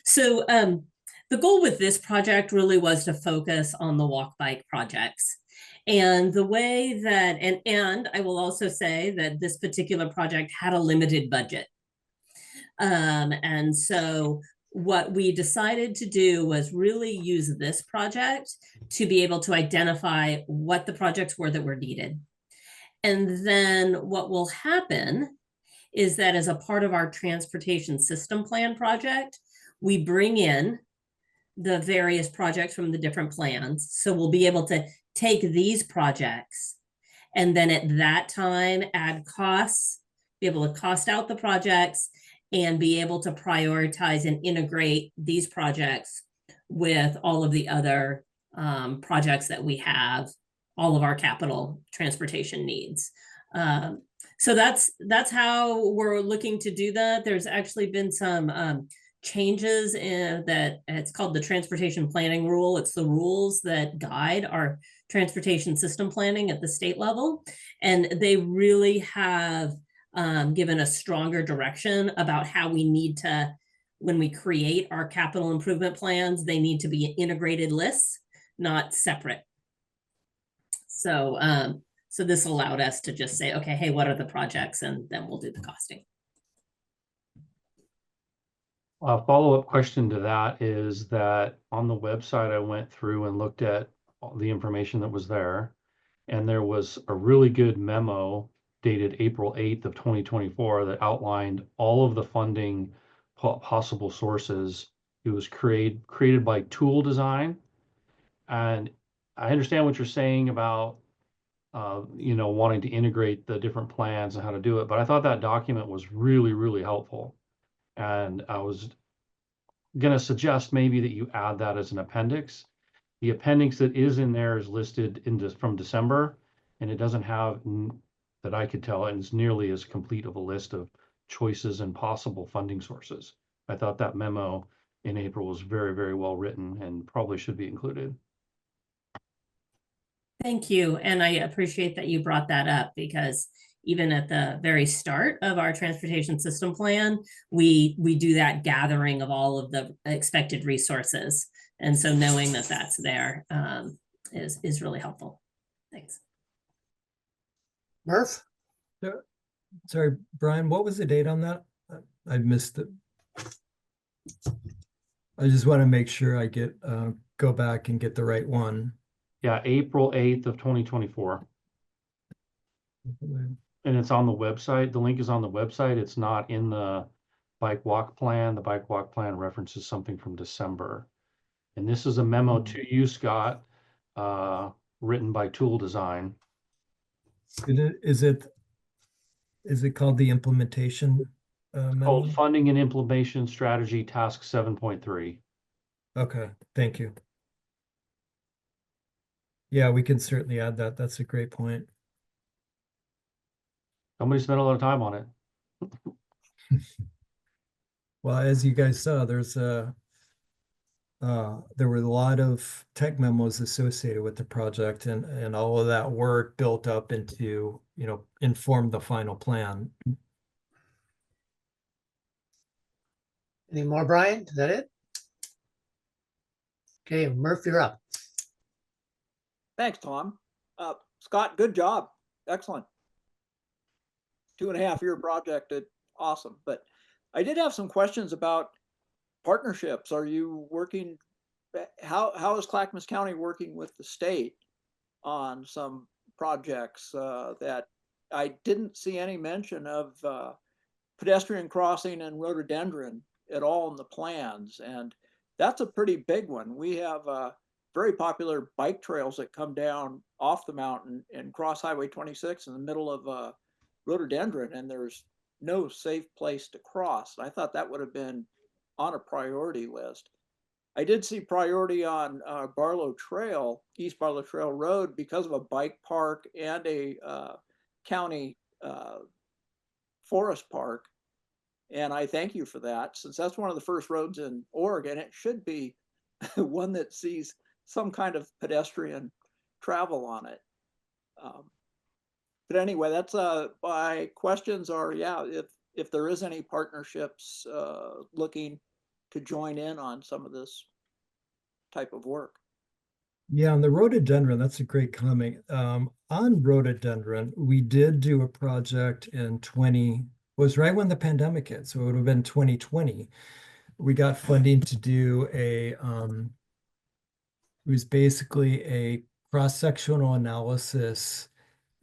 I: So the goal with this project really was to focus on the walk bike projects. And the way that, and I will also say that this particular project had a limited budget. And so what we decided to do was really use this project to be able to identify what the projects were that were needed. And then what will happen is that as a part of our transportation system plan project, we bring in the various projects from the different plans. So we'll be able to take these projects and then at that time add costs, be able to cost out the projects and be able to prioritize and integrate these projects with all of the other projects that we have, all of our capital transportation needs. So that's how we're looking to do that. There's actually been some changes in that. It's called the transportation planning rule. It's the rules that guide our transportation system planning at the state level. And they really have given a stronger direction about how we need to, when we create our capital improvement plans, they need to be integrated lists, not separate. So, so this allowed us to just say, okay, hey, what are the projects? And then we'll do the costing.
H: A follow-up question to that is that on the website, I went through and looked at all the information that was there. And there was a really good memo dated April 8th of 2024 that outlined all of the funding possible sources. It was created by Tool Design. And I understand what you're saying about wanting to integrate the different plans and how to do it, but I thought that document was really, really helpful. And I was going to suggest maybe that you add that as an appendix. The appendix that is in there is listed from December, and it doesn't have, that I could tell, and it's nearly as complete of a list of choices and possible funding sources. I thought that memo in April was very, very well written and probably should be included.
I: Thank you. And I appreciate that you brought that up because even at the very start of our transportation system plan, we do that gathering of all of the expected resources. And so knowing that that's there is really helpful. Thanks.
A: Murph?
D: Sorry, Brian, what was the date on that? I missed it. I just want to make sure I get go back and get the right one.
H: Yeah, April 8th of 2024. And it's on the website. The link is on the website. It's not in the bike walk plan. The bike walk plan references something from December. And this is a memo to you, Scott, written by Tool Design.
D: Is it called the implementation memo?
H: Called Funding and Implementation Strategy Task 7.3.
D: Okay, thank you. Yeah, we can certainly add that. That's a great point.
H: Somebody spent a lot of time on it.
D: Well, as you guys saw, there were a lot of tech memos associated with the project, and all of that work built up into, informed the final plan.
A: Any more, Brian? Is that it? Okay, Murph, you're up.
G: Thanks, Tom. Scott, good job. Excellent. 2.5-year project. Awesome. But I did have some questions about partnerships. Are you working? How is Clackamas County working with the state on some projects that I didn't see any mention of pedestrian crossing and rhododendron at all in the plans, and that's a pretty big one. We have very popular bike trails that come down off the mountain and cross Highway 26 in the middle of rhododendron, and there's no safe place to cross. I thought that would have been on a priority list. I did see priority on Barlow Trail, East Barlow Trail Road, because of a bike park and a county forest park. And I thank you for that, since that's one of the first roads in Oregon. It should be one that sees some kind of pedestrian travel on it. But anyway, that's my questions are, yeah, if there is any partnerships looking to join in on some of this type of work.
D: Yeah, on the rhododendron, that's a great comment. On rhododendron, we did do a project in was right when the pandemic hit, so it would have been 2020. We got funding to do it was basically a cross-sectional analysis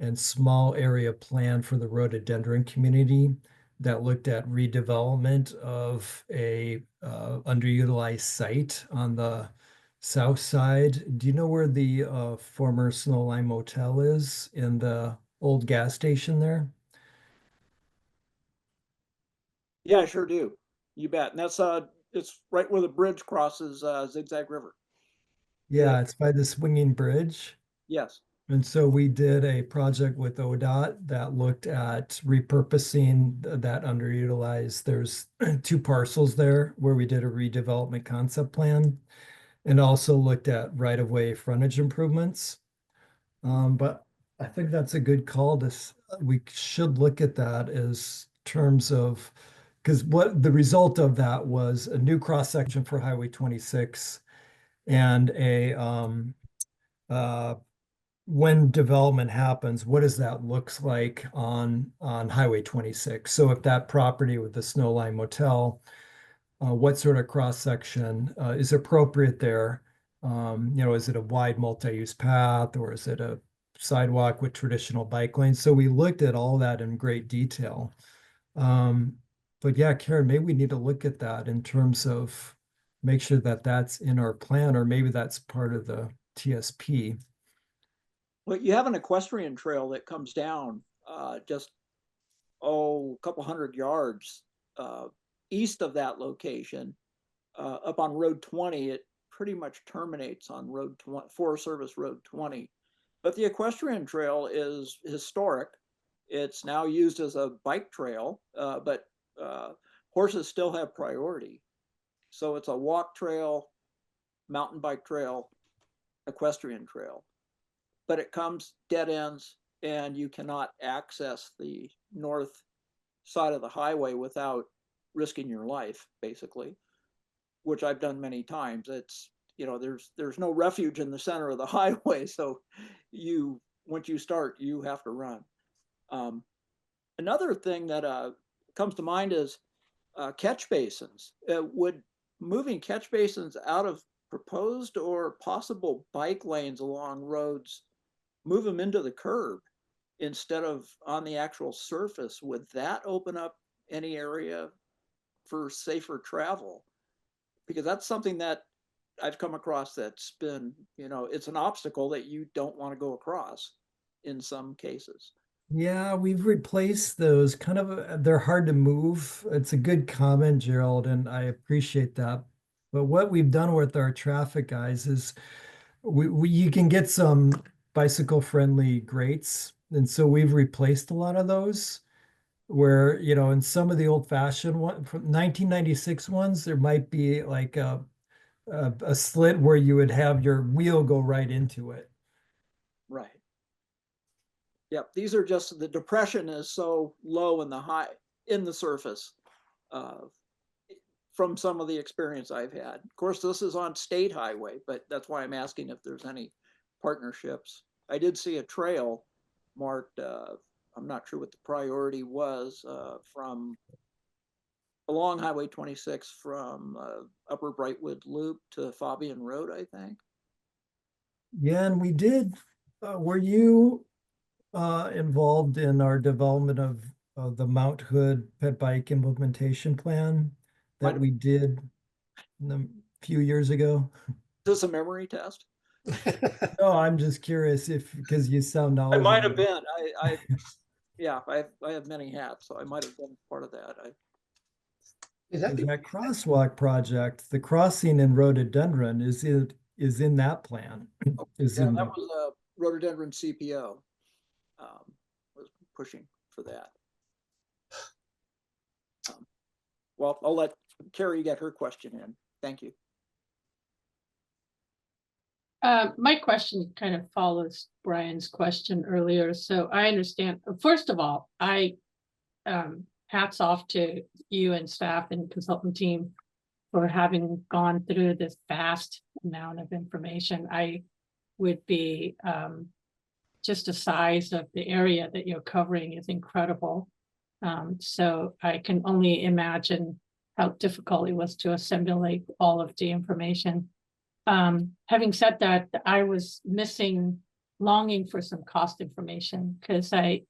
D: and small area plan for the rhododendron community that looked at redevelopment of a underutilized site on the south side. Do you know where the former Snowline Motel is in the old gas station there?
G: Yeah, I sure do. You bet. And that's it's right where the bridge crosses Zigzag River.
D: Yeah, it's by the swinging bridge.
G: Yes.
D: And so we did a project with ODOT that looked at repurposing that underutilized. There's 2 parcels there where we did a redevelopment concept plan and also looked at right-of-way frontage improvements. But I think that's a good call. We should look at that as terms of, because what the result of that was a new cross-section for Highway 26 and when development happens, what does that looks like on Highway 26? So if that property with the Snowline Motel, what sort of cross-section is appropriate there? Is it a wide multi-use path, or is it a sidewalk with traditional bike lanes? So we looked at all that in great detail. But yeah, Karen, maybe we need to look at that in terms of make sure that that's in our plan, or maybe that's part of the TSP.
G: Well, you have an equestrian trail that comes down just a couple hundred yards east of that location, up on Road 20. It pretty much terminates on Road 20, Forest Service Road 20. But the equestrian trail is historic. It's now used as a bike trail, but horses still have priority. So it's a walk trail, mountain bike trail, equestrian trail. But it comes dead ends, and you cannot access the north side of the highway without risking your life, basically, which I've done many times. It's, there's no refuge in the center of the highway. So once you start, you have to run. Another thing that comes to mind is catch basins. Would moving catch basins out of proposed or possible bike lanes along roads move them into the curb instead of on the actual surface? Would that open up any area for safer travel? Because that's something that I've come across that's been, it's an obstacle that you don't want to go across in some cases.
D: Yeah, we've replaced those they're hard to move. It's a good comment, Gerald, and I appreciate that. But what we've done with our traffic guys is you can get some bicycle friendly grates. And so we've replaced a lot of those where, in some of the old fashioned one from 1996 ones, there might be like a slit where you would have your wheel go right into it.
G: Right. Yep. These are just, the depression is so low in the surface from some of the experience I've had. Of course, this is on state highway, but that's why I'm asking if there's any partnerships. I did see a trail marked, I'm not sure what the priority was, from along Highway 26 from Upper Brightwood Loop to Fabian Road, I think.
D: Yeah, and we did. Were you involved in our development of the Mount Hood pet bike implementation plan
G: Might
D: that
G: have-
D: we did a few years ago?
G: Is this a memory test?
D: No, I'm just curious if, because you sound
G: I
D: knowledgeable.
G: might have been. Yeah, I have many hats, so I might have been part of that.
A: That'd be-
D: That crosswalk project, the crossing in rhododendron is in that plan. Is
G: Yeah,
D: in
G: that
D: the,
G: was a rhododendron CPO. Was pushing for that. Well, I'll let Carrie get her question in. Thank you.
J: My question kind of follows Brian's question earlier, so I understand. First of all, hats off to you and staff and consultant team for having gone through this vast amount of information. I would be just the size of the area that you're covering is incredible. So I can only imagine how difficult it was to assimilate all of the information. Having said that, I was longing for some cost information because I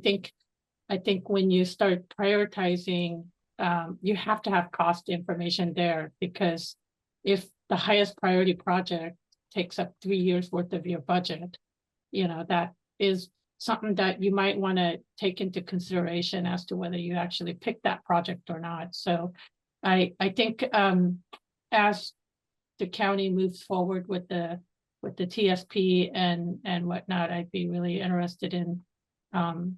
J: think when you start prioritizing, you have to have cost information there, because if the highest priority project takes up 3 years worth of your budget, that is something that you might want to take into consideration as to whether you actually pick that project or not. So I think as the county moves forward with the TSP and whatnot, I'd be really interested in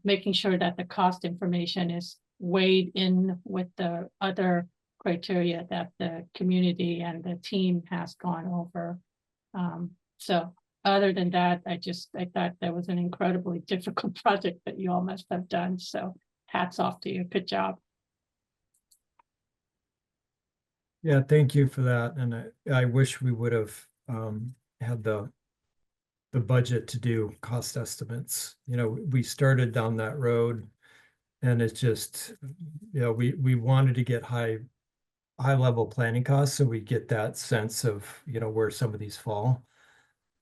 J: making sure that the cost information is weighed in with the other criteria that the community and the team has gone over. So other than that, I thought that was an incredibly difficult project that you all must have done. So hats off to you. Good job.
D: yeah, thank you for that. And I wish we would have had the budget to do cost estimates. We started down that road, and it's just, we wanted to get high level planning costs, so we get that sense of, where some of these fall.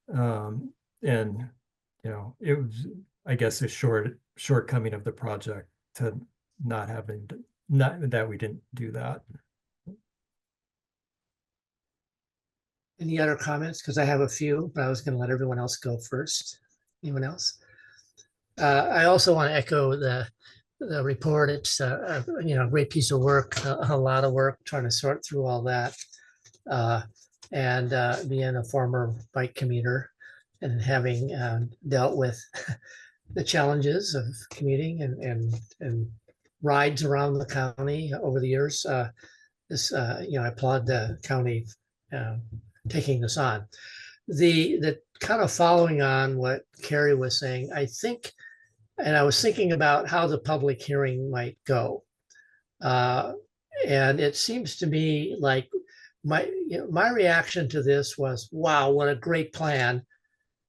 D: And it was, I guess, a shortcoming of the project to not that we didn't do that.
A: Any other comments? Because I have a few, but I was going to let everyone else go first. Anyone else? I also want to echo the report. It's a great piece of work, a lot of work trying to sort through all that. And being a former bike commuter and having dealt with the challenges of commuting and rides around the county over the years, I applaud the county taking this on. The kind of following on what Carrie was saying, I think, and I was thinking about how the public hearing might go. And it seems to me like my reaction to this was, wow, what a great plan,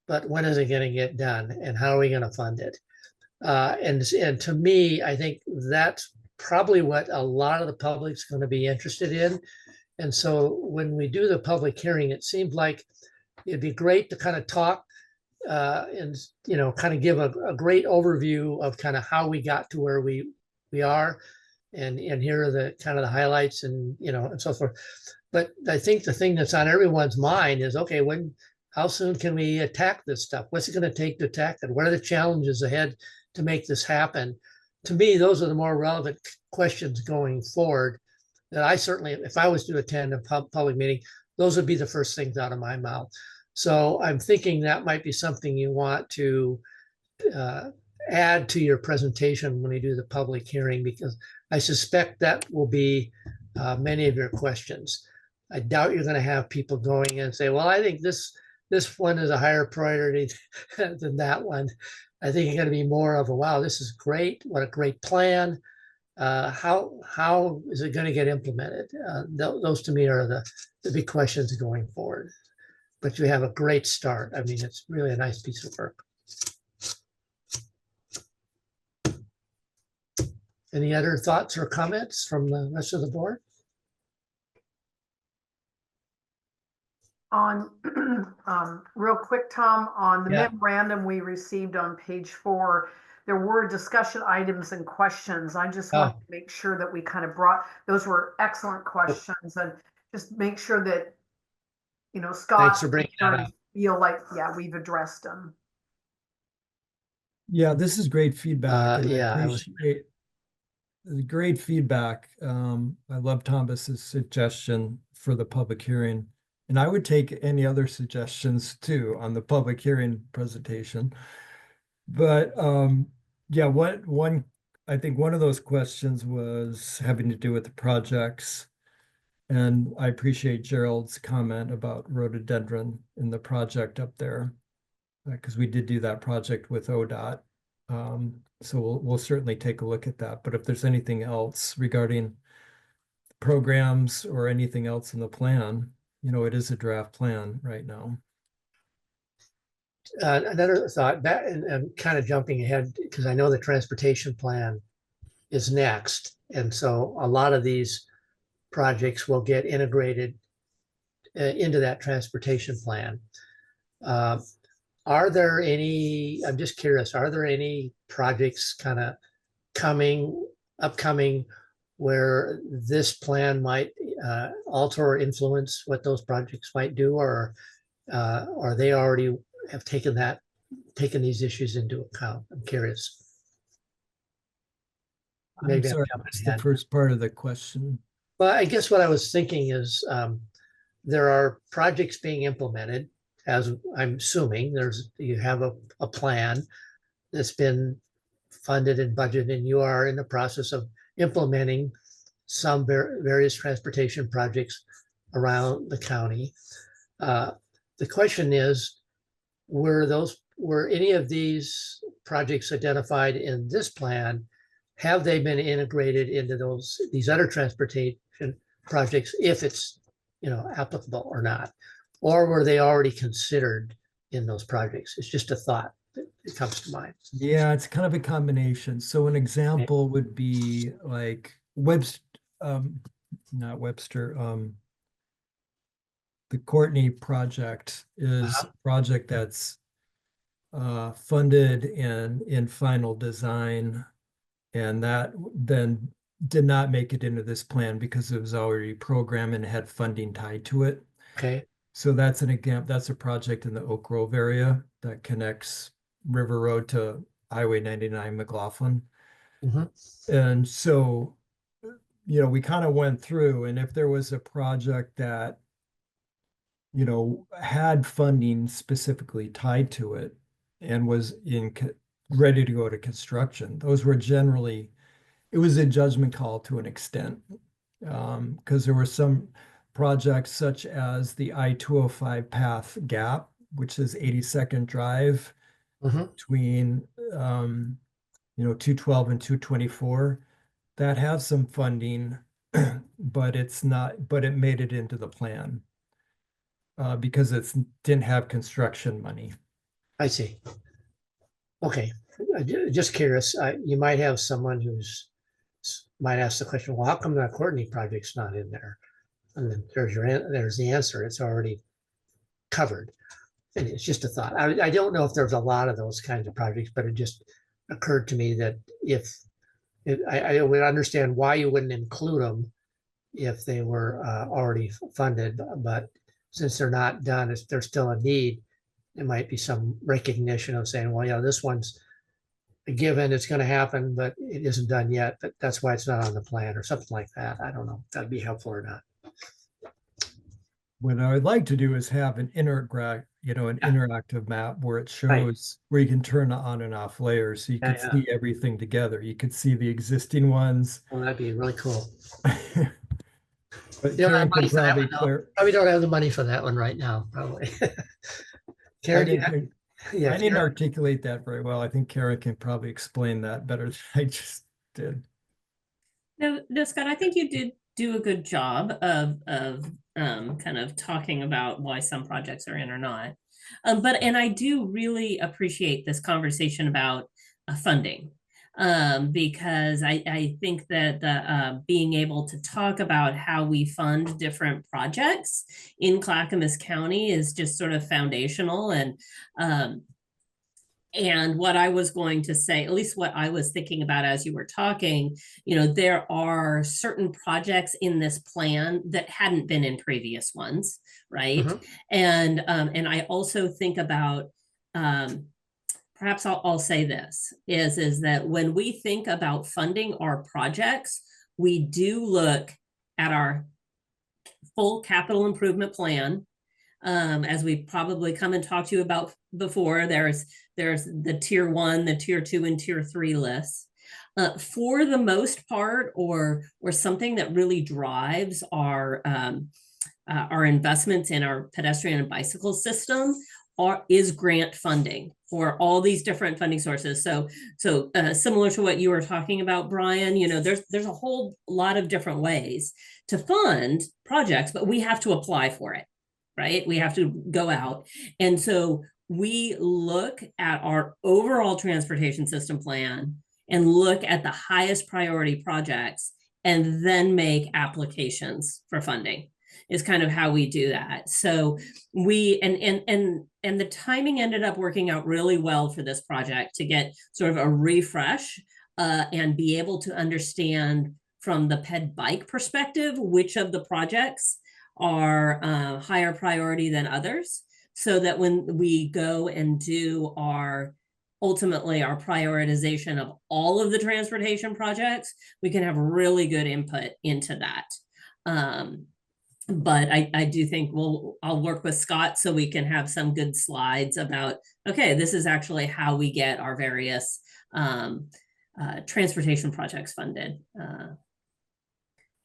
A: but when is it going to get done and how are we going to fund it? And to me, I think that's probably what a lot of the public's going to be interested in. And so when we do the public hearing, it seemed like it'd be great to kind of talk and kind of give a great overview of kind of how we got to where we are, and here are the kind of the highlights and and so forth. But I think the thing that's on everyone's mind is, okay, how soon can we attack this stuff? What's it going to take to attack it? What are the challenges ahead to make this happen? To me, those are the more relevant questions going forward. That I certainly, if I was to attend a public meeting, those would be the first things out of my mouth. So I'm thinking that might be something you want to add to your presentation when you do the public hearing, because I suspect that will be many of your questions. I doubt you're going to have people going and say, well, I think this one is a higher priority than that one. I think you're going to be more of a, wow, this is great. What a great plan. How is it going to get implemented? Those to me are the big questions going forward. But you have a great start. I mean, it's really a nice piece of work. Any other thoughts or comments from the rest of the board?
F: On real quick, Tom, on the
A: Yeah.
F: memorandum we received on page 4, there were discussion items and questions. I just want to make sure that we kind of those were excellent questions, and just make sure that, you know, Scott,
A: Thanks for bringing that up.
F: feel like, yeah, we've addressed them.
D: Yeah, this is great feedback. And
A: yeah,
D: I
A: I was-
D: appreciate the great feedback. I love Thomas's suggestion for the public hearing. And I would take any other suggestions too on the public hearing presentation. But yeah, I think one of those questions was having to do with the projects. And I appreciate Gerald's comment about rhododendron in the project up there, because we did do that project with ODOT. So we'll certainly take a look at that. But if there's anything else regarding programs or anything else in the plan, you know, it is a draft plan right now.
A: Another thought, that and kind of jumping ahead, because I know the transportation plan is next. And so a lot of these projects will get integrated into that transportation plan. Are there any, I'm just curious, are there any projects kind of upcoming where this plan might alter or influence what those projects might do, or they already have taken these issues into account? I'm curious.
D: I'm
A: Maybe I'm
D: sorry,
A: jumping
D: that's the
A: ahead.
D: first part of the question.
A: Well, I guess what I was thinking is there are projects being implemented, as I'm assuming you have a plan that's been funded and budgeted, and you are in the process of implementing some various transportation projects around the county. The question is, were any of these projects identified in this plan? Have they been integrated into these other transportation projects, if it's, you know, applicable or not? Or were they already considered in those projects? It's just a thought that comes to mind.
D: Yeah, it's kind of a combination. So an example would be like not Webster, the Courtney project is a project that's funded and in final design, and that then did not make it into this plan because it was already programmed and had funding tied to it.
A: Okay.
D: So that's that's a project in the Oak Grove area that connects River Road to Highway 99 McLaughlin. And so, you know, we kind of went through, and if there was a project that, you know, had funding specifically tied to it and was ready to go to construction, those were generally, it was a judgment call to an extent, because there were some projects such as the I-205 path gap, which is 82nd Drive between, you know, 212 and 224, that have some funding, but it made it into the plan because it didn't have construction money.
A: I see. Okay, just curious. You might have someone might ask the question, well, how come that Courtney project's not in there? And then there's the answer. It's already covered. And it's just a thought. I don't know if there's a lot of those kinds of projects, but it just occurred to me that I would understand why you wouldn't include them if they were already funded, but since they're not done, there's still a need. There might be some recognition of saying, well, yeah, this one's a given, it's going to happen, but it isn't done yet. But that's why it's not on the plan or something like that. I don't know if that'd be helpful or not.
D: What I would like to do is have an interactive map where it shows where you can turn on and off layers, so you can see everything together. You could see the existing ones.
A: Well, that'd be really cool.
D: But
A: You
D: Karen
A: don't have money
D: could
A: for that
D: probably
A: one, though. Probably don't have the money for that one right now, probably. Karen,
D: I didn't articulate that very well. I think Karen can probably explain that better than I just did.
I: No, Scott, I think you did do a good job of kind of talking about why some projects are in or not. And I do really appreciate this conversation about funding, because I think that being able to talk about how we fund different projects in Clackamas County is just sort of foundational, And what I was going to say, at least what I was thinking about as you were talking, there are certain projects in this plan that hadn't been in previous ones, right?
A: Mhm.
I: And I also think about, perhaps I'll say this, is that when we think about funding our projects, we do look at our full capital improvement plan. As we probably come and talk to you about before, there's the tier 1, the tier 2, and tier 3 lists. For the most part, or something that really drives our investments in our pedestrian and bicycle system is grant funding for all these different funding sources. So similar to what you were talking about, Brian, there's a whole lot of different ways to fund projects, but we have to apply for it, right? We have to go out. And so we look at our overall transportation system plan and look at the highest priority projects and then make applications for funding is kind of how we do that. So we, and the timing ended up working out really well for this project to get sort of a refresh and be able to understand from the ped bike perspective, which of the projects are higher priority than others, so that when we go and do ultimately our prioritization of all of the transportation projects, we can have really good input into that. But I do think I'll work with Scott so we can have some good slides about, okay, this is actually how we get our various transportation projects funded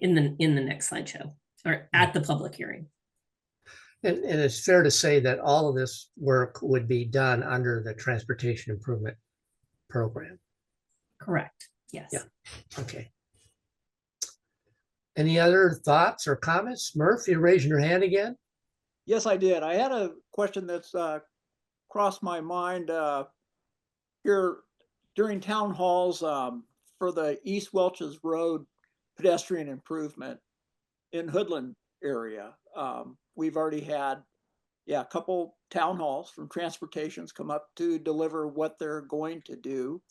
I: in the next slideshow or at the public hearing.
A: And it's fair to say that all of this work would be done under the Transportation Improvement Program.
I: Correct. Yes.
A: Yeah. Okay. Any other thoughts or comments? Murph, you raising your hand again?
G: Yes, I did. I had a question that's crossed my mind here during town halls for the East Welch's Road pedestrian improvement in Hoodland area. We've already had, a couple town halls from transportations come up to deliver what they're going to do,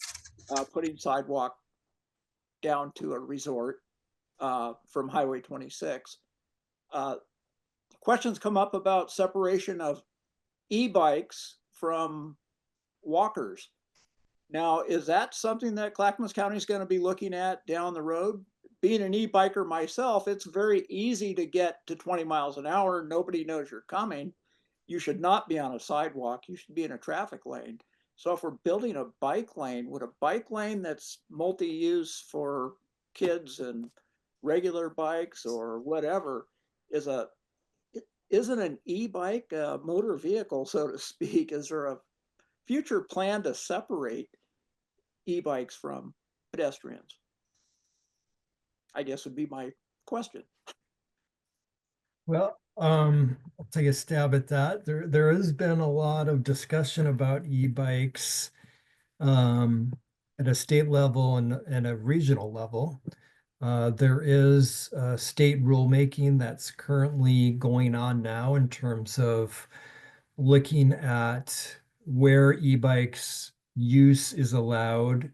G: putting sidewalk down to a resort from Highway 26. Questions come up about separation of e-bikes from walkers. Now, is that something that Clackamas County is going to be looking at down the road? Being an e-biker myself, it's very easy to get to 20 miles an hour. Nobody knows you're coming. You should not be on a sidewalk. You should be in a traffic lane. So if we're building a bike lane, would a bike lane that's multi-use for kids and regular bikes or whatever, isn't an e-bike a motor vehicle, so to speak? Is there a future plan to separate e-bikes from pedestrians? I guess would be my question.
D: Well, I'll take a stab at that. There has been a lot of discussion about e-bikes at a state level and a regional level. There is state rulemaking that's currently going on now in terms of looking at where e-bikes use is allowed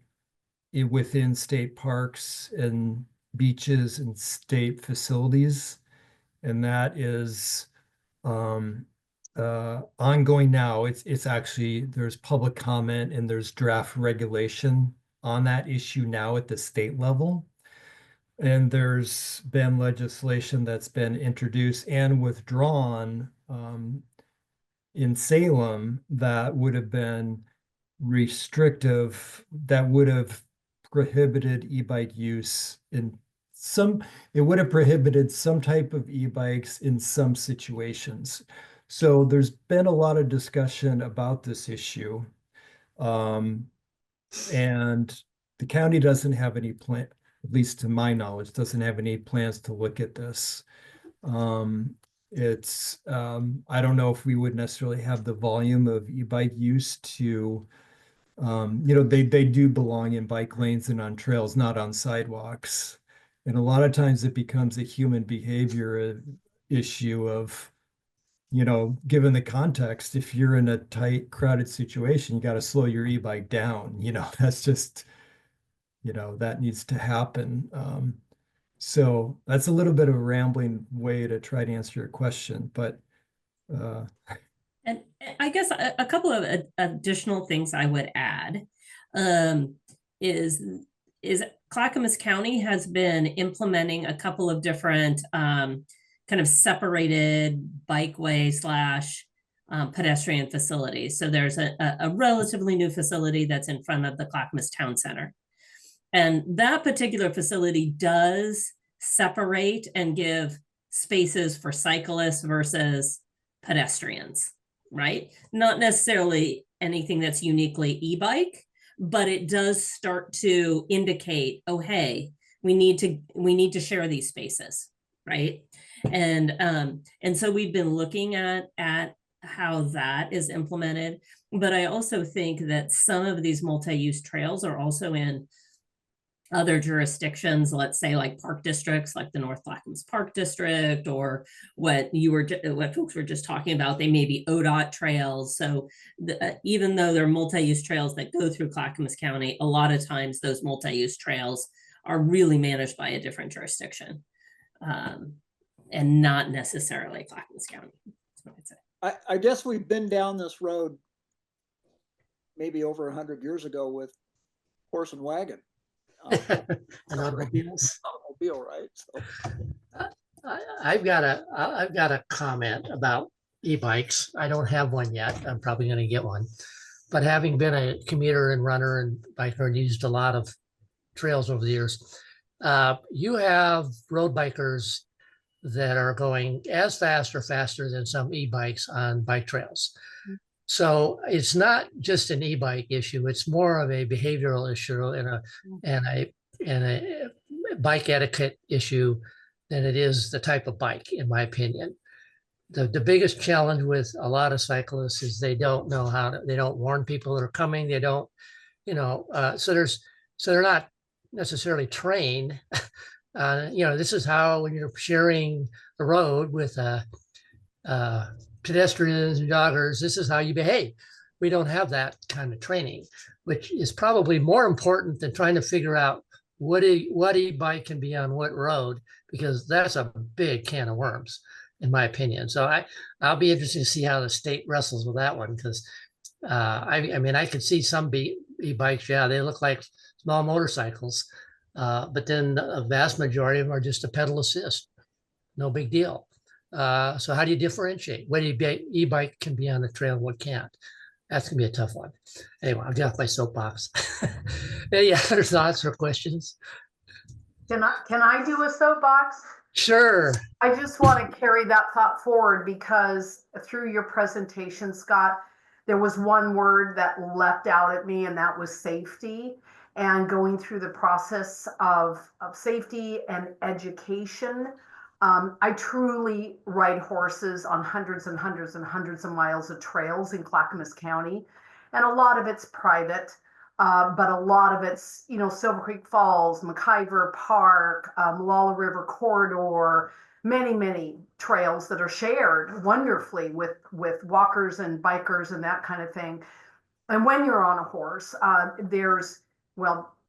D: within state parks and beaches and state facilities. And that is ongoing now. It's actually, there's public comment and there's draft regulation on that issue now at the state level. And there's been legislation that's been introduced and withdrawn in Salem that would have been restrictive, that would have prohibited e-bike use it would have prohibited some type of e-bikes in some situations. So there's been a lot of discussion about this issue. And the county doesn't have any plan, at least to my knowledge, doesn't have any plans to look at this. I don't know if we would necessarily have the volume of e-bike use to, they do belong in bike lanes and on trails, not on sidewalks. And a lot of times it becomes a human behavior issue of you know, given the context, if you're in a tight, crowded situation, you got to slow your e-bike down. You know, that's just, you know, that needs to happen. So that's a little bit of a rambling way to try to answer your question, but
I: And I guess a couple of additional things I would add is Clackamas County has been implementing a couple of different kind of separated bikeway / pedestrian facilities. So there's a relatively new facility that's in front of the Clackamas Town Center. And that particular facility does separate and give spaces for cyclists versus pedestrians, right? Not necessarily anything that's uniquely e-bike, but it does start to indicate, oh, hey, we need to share these spaces, right? And so we've been looking at how that is implemented. But I also think that some of these multi-use trails are also in other jurisdictions, let's say like park districts, like the North Clackamas Park District, or what folks were just talking about, they may be ODOT trails. So even though they're multi-use trails that go through Clackamas County, a lot of times those multi-use trails are really managed by a different jurisdiction, and not necessarily Clackamas County. That's what I'd say.
G: I guess we've been down this road maybe over 100 years ago with horse and wagon.
A: And automobiles.
G: Automobile, right? So.
A: I've got a comment about e-bikes. I don't have one yet. I'm probably going to get one. But having been a commuter and runner and biker and used a lot of trails over the years, you have road bikers that are going as fast or faster than some e-bikes on bike trails. So it's not just an e-bike issue; it's more of a behavioral issue and a bike etiquette issue than it is the type of bike, in my opinion. The biggest challenge with a lot of cyclists is they don't know they don't warn people that are coming. They don't, so they're not necessarily trained. This is how, when you're sharing the road with pedestrians and joggers, this is how you behave. We don't have that kind of training, which is probably more important than trying to figure out what e-bike can be on what road, because that's a big can of worms, in my opinion. So I'll be interested to see how the state wrestles with that one, because I could see some e-bikes, yeah, they look like small motorcycles, but then a vast majority of them are just a pedal assist, no big deal. So how do you differentiate what e-bike can be on the trail, what can't? That's gonna be a tough one. Anyway, I'll get off my soapbox. Any other thoughts or questions?
F: Can I do a soapbox?
A: Sure.
F: I just want to carry that thought forward, because through your presentation, Scott, there was one word that leapt out at me, and that was safety. And going through the process of safety and education, I truly ride horses on hundreds and hundreds and hundreds of miles of trails in Clackamas County. And a lot of it's private, but a lot of it's, Silver Creek Falls, McIver Park, Molalla River Corridor, many, many trails that are shared wonderfully with walkers and bikers and that kind of thing. And when you're on a horse,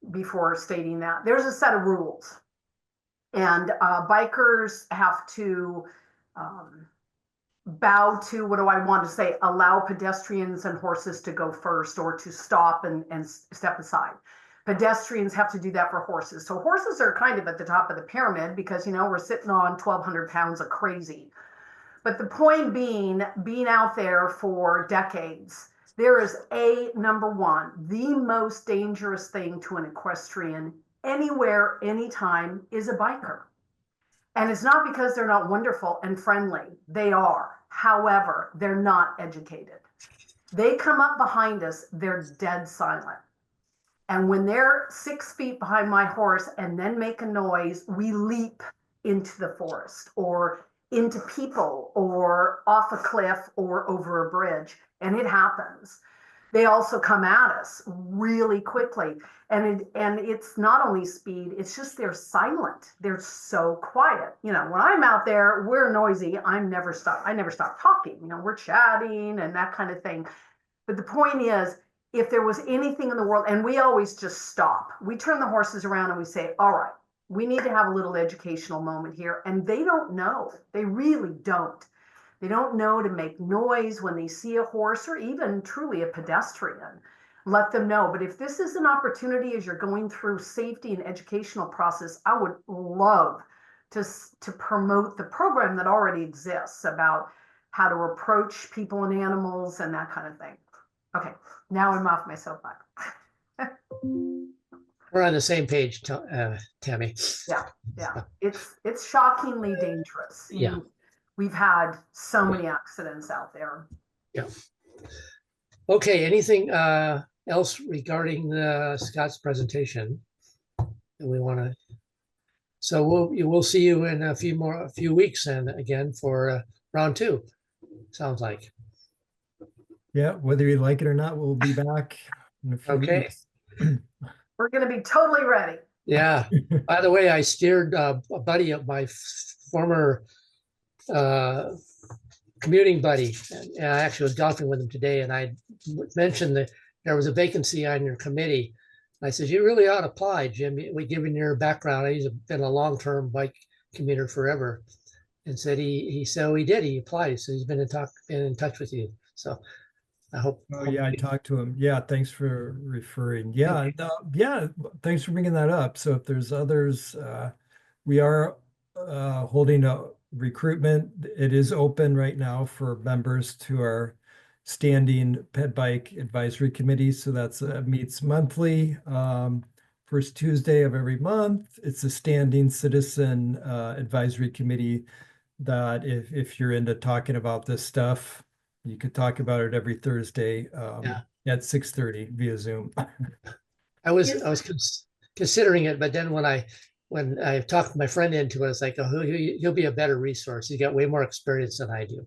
F: before stating that, there's a set of rules. And bikers have to bow to, allow pedestrians and horses to go first, or to stop and step aside. Pedestrians have to do that for horses. So horses are kind of at the top of the pyramid, because, we're sitting on 1,200 pounds of crazy. But the point being out there for decades, there is number one, the most dangerous thing to an equestrian anywhere, anytime, is a biker. And it's not because they're not wonderful and friendly. They are. However, they're not educated. They come up behind us, they're dead silent. And when they're 6 feet behind my horse and then make a noise, we leap into the forest or into people or off a cliff or over a bridge. And it happens. they also come at us really quickly. And it's not only speed, it's just they're silent. They're so quiet. You know, when I'm out there, we're noisy. I never stop talking. You know, we're chatting and that kind of thing. But the point is, if there was anything in the world, and we always just stop, we turn the horses around and we say, all right, we need to have a little educational moment here. And they don't know. They really don't. They don't know to make noise when they see a horse or even truly a pedestrian. Let them know. But if this is an opportunity as you're going through safety and educational process, I would love to promote the program that already exists about how to approach people and animals and that kind of thing. Okay, now I'm off my soapbox.
A: We're on the same page, Tammy.
F: Yeah, it's shockingly dangerous.
A: Yeah.
F: We've had so many accidents out there.
A: Yeah. Okay, anything else regarding Scott's presentation that we want to? So we'll see you in a few weeks and again for round 2. Sounds like.
D: Yeah, whether you like it or not, we'll be back in a few
A: Okay.
D: weeks.
F: We're going to be totally ready.
A: Yeah. By the way, I steered a buddy of my former commuting buddy, and I actually was golfing with him today, and I mentioned that there was a vacancy on your committee. I said, you really ought to apply, Jim. We given your background. He's been a long-term bike commuter forever, and said he said he did. He applied, so he's been in touch with you. So I hope.
D: Oh yeah, I talked to him. Yeah, thanks for referring. Yeah,
A: Okay.
D: yeah, thanks for bringing that up. So if there's others, we are holding a recruitment. It is open right now for members to our standing pet bike advisory committee. So that's meets monthly, first Tuesday of every month. It's a standing citizen advisory committee that if you're into talking about this stuff, you could talk about it every Thursday at 6:30 via Zoom.
A: I was considering it, but then when I talked my friend into it, it's like, oh, he'll be a better resource. He's got way more experience than I do.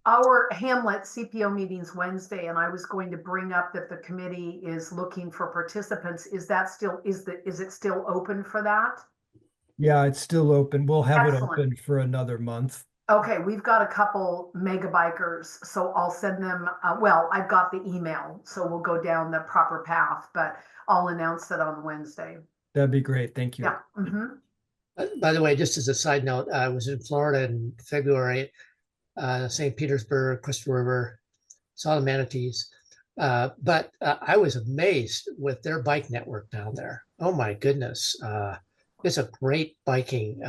F: Our Hamlet CPO meeting's Wednesday, and I was going to bring up that the committee is looking for participants. Is it still open for that?
D: Yeah, it's still open. We'll have
F: Excellent.
D: it open for another month.
F: Okay, we've got a couple mega bikers, so I'll send them, well, I've got the email, so we'll go down the proper path, but I'll announce it on Wednesday.
D: That'd be great. Thank you.
F: Yeah. Mhm.
A: By the way, just as a side note, I was in Florida in February, St. Petersburg, Crystal River, saw the manatees. But I was amazed with their bike network down there. Oh my goodness. It's a great biking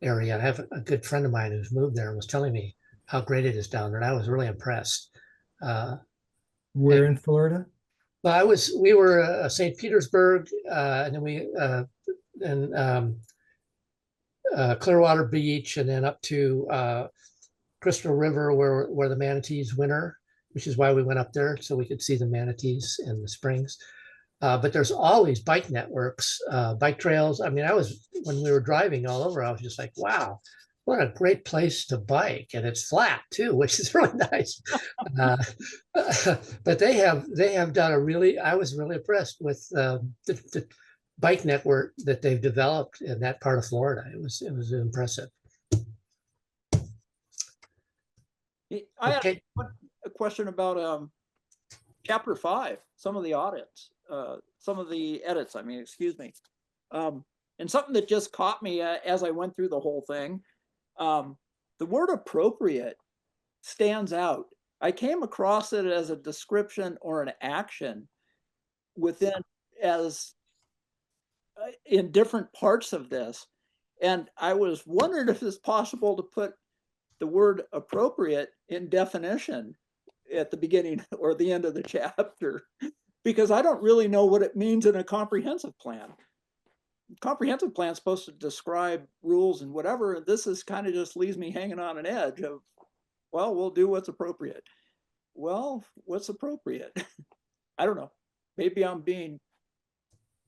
A: area. I have a good friend of mine who's moved there and was telling me how great it is down there. And I was really impressed.
D: Where in Florida?
A: Well, we were St. Petersburg, and then we Clearwater Beach, and then up to Crystal River, where the manatees winter, which is why we went up there so we could see the manatees in the springs. But there's all these bike networks, bike trails. I mean, when we were driving all over, I was just like, wow, what a great place to bike. And it's flat too, which is really nice. But they have done I was really impressed with the bike network that they've developed in that part of Florida. It was impressive.
G: I have
A: Okay.
G: a question about chapter 5, some of the audits, some of the edits, excuse me. And something that just caught me as I went through the whole thing, the word appropriate stands out. I came across it as a description or an action in different parts of this. And I was wondering if it's possible to put the word appropriate in definition at the beginning or the end of the chapter, because I don't really know what it means in a comprehensive plan. Comprehensive plan is supposed to describe rules and whatever. This is kind of just leaves me hanging on an edge of, well, we'll do what's appropriate. Well, what's appropriate? I don't know. Maybe I'm being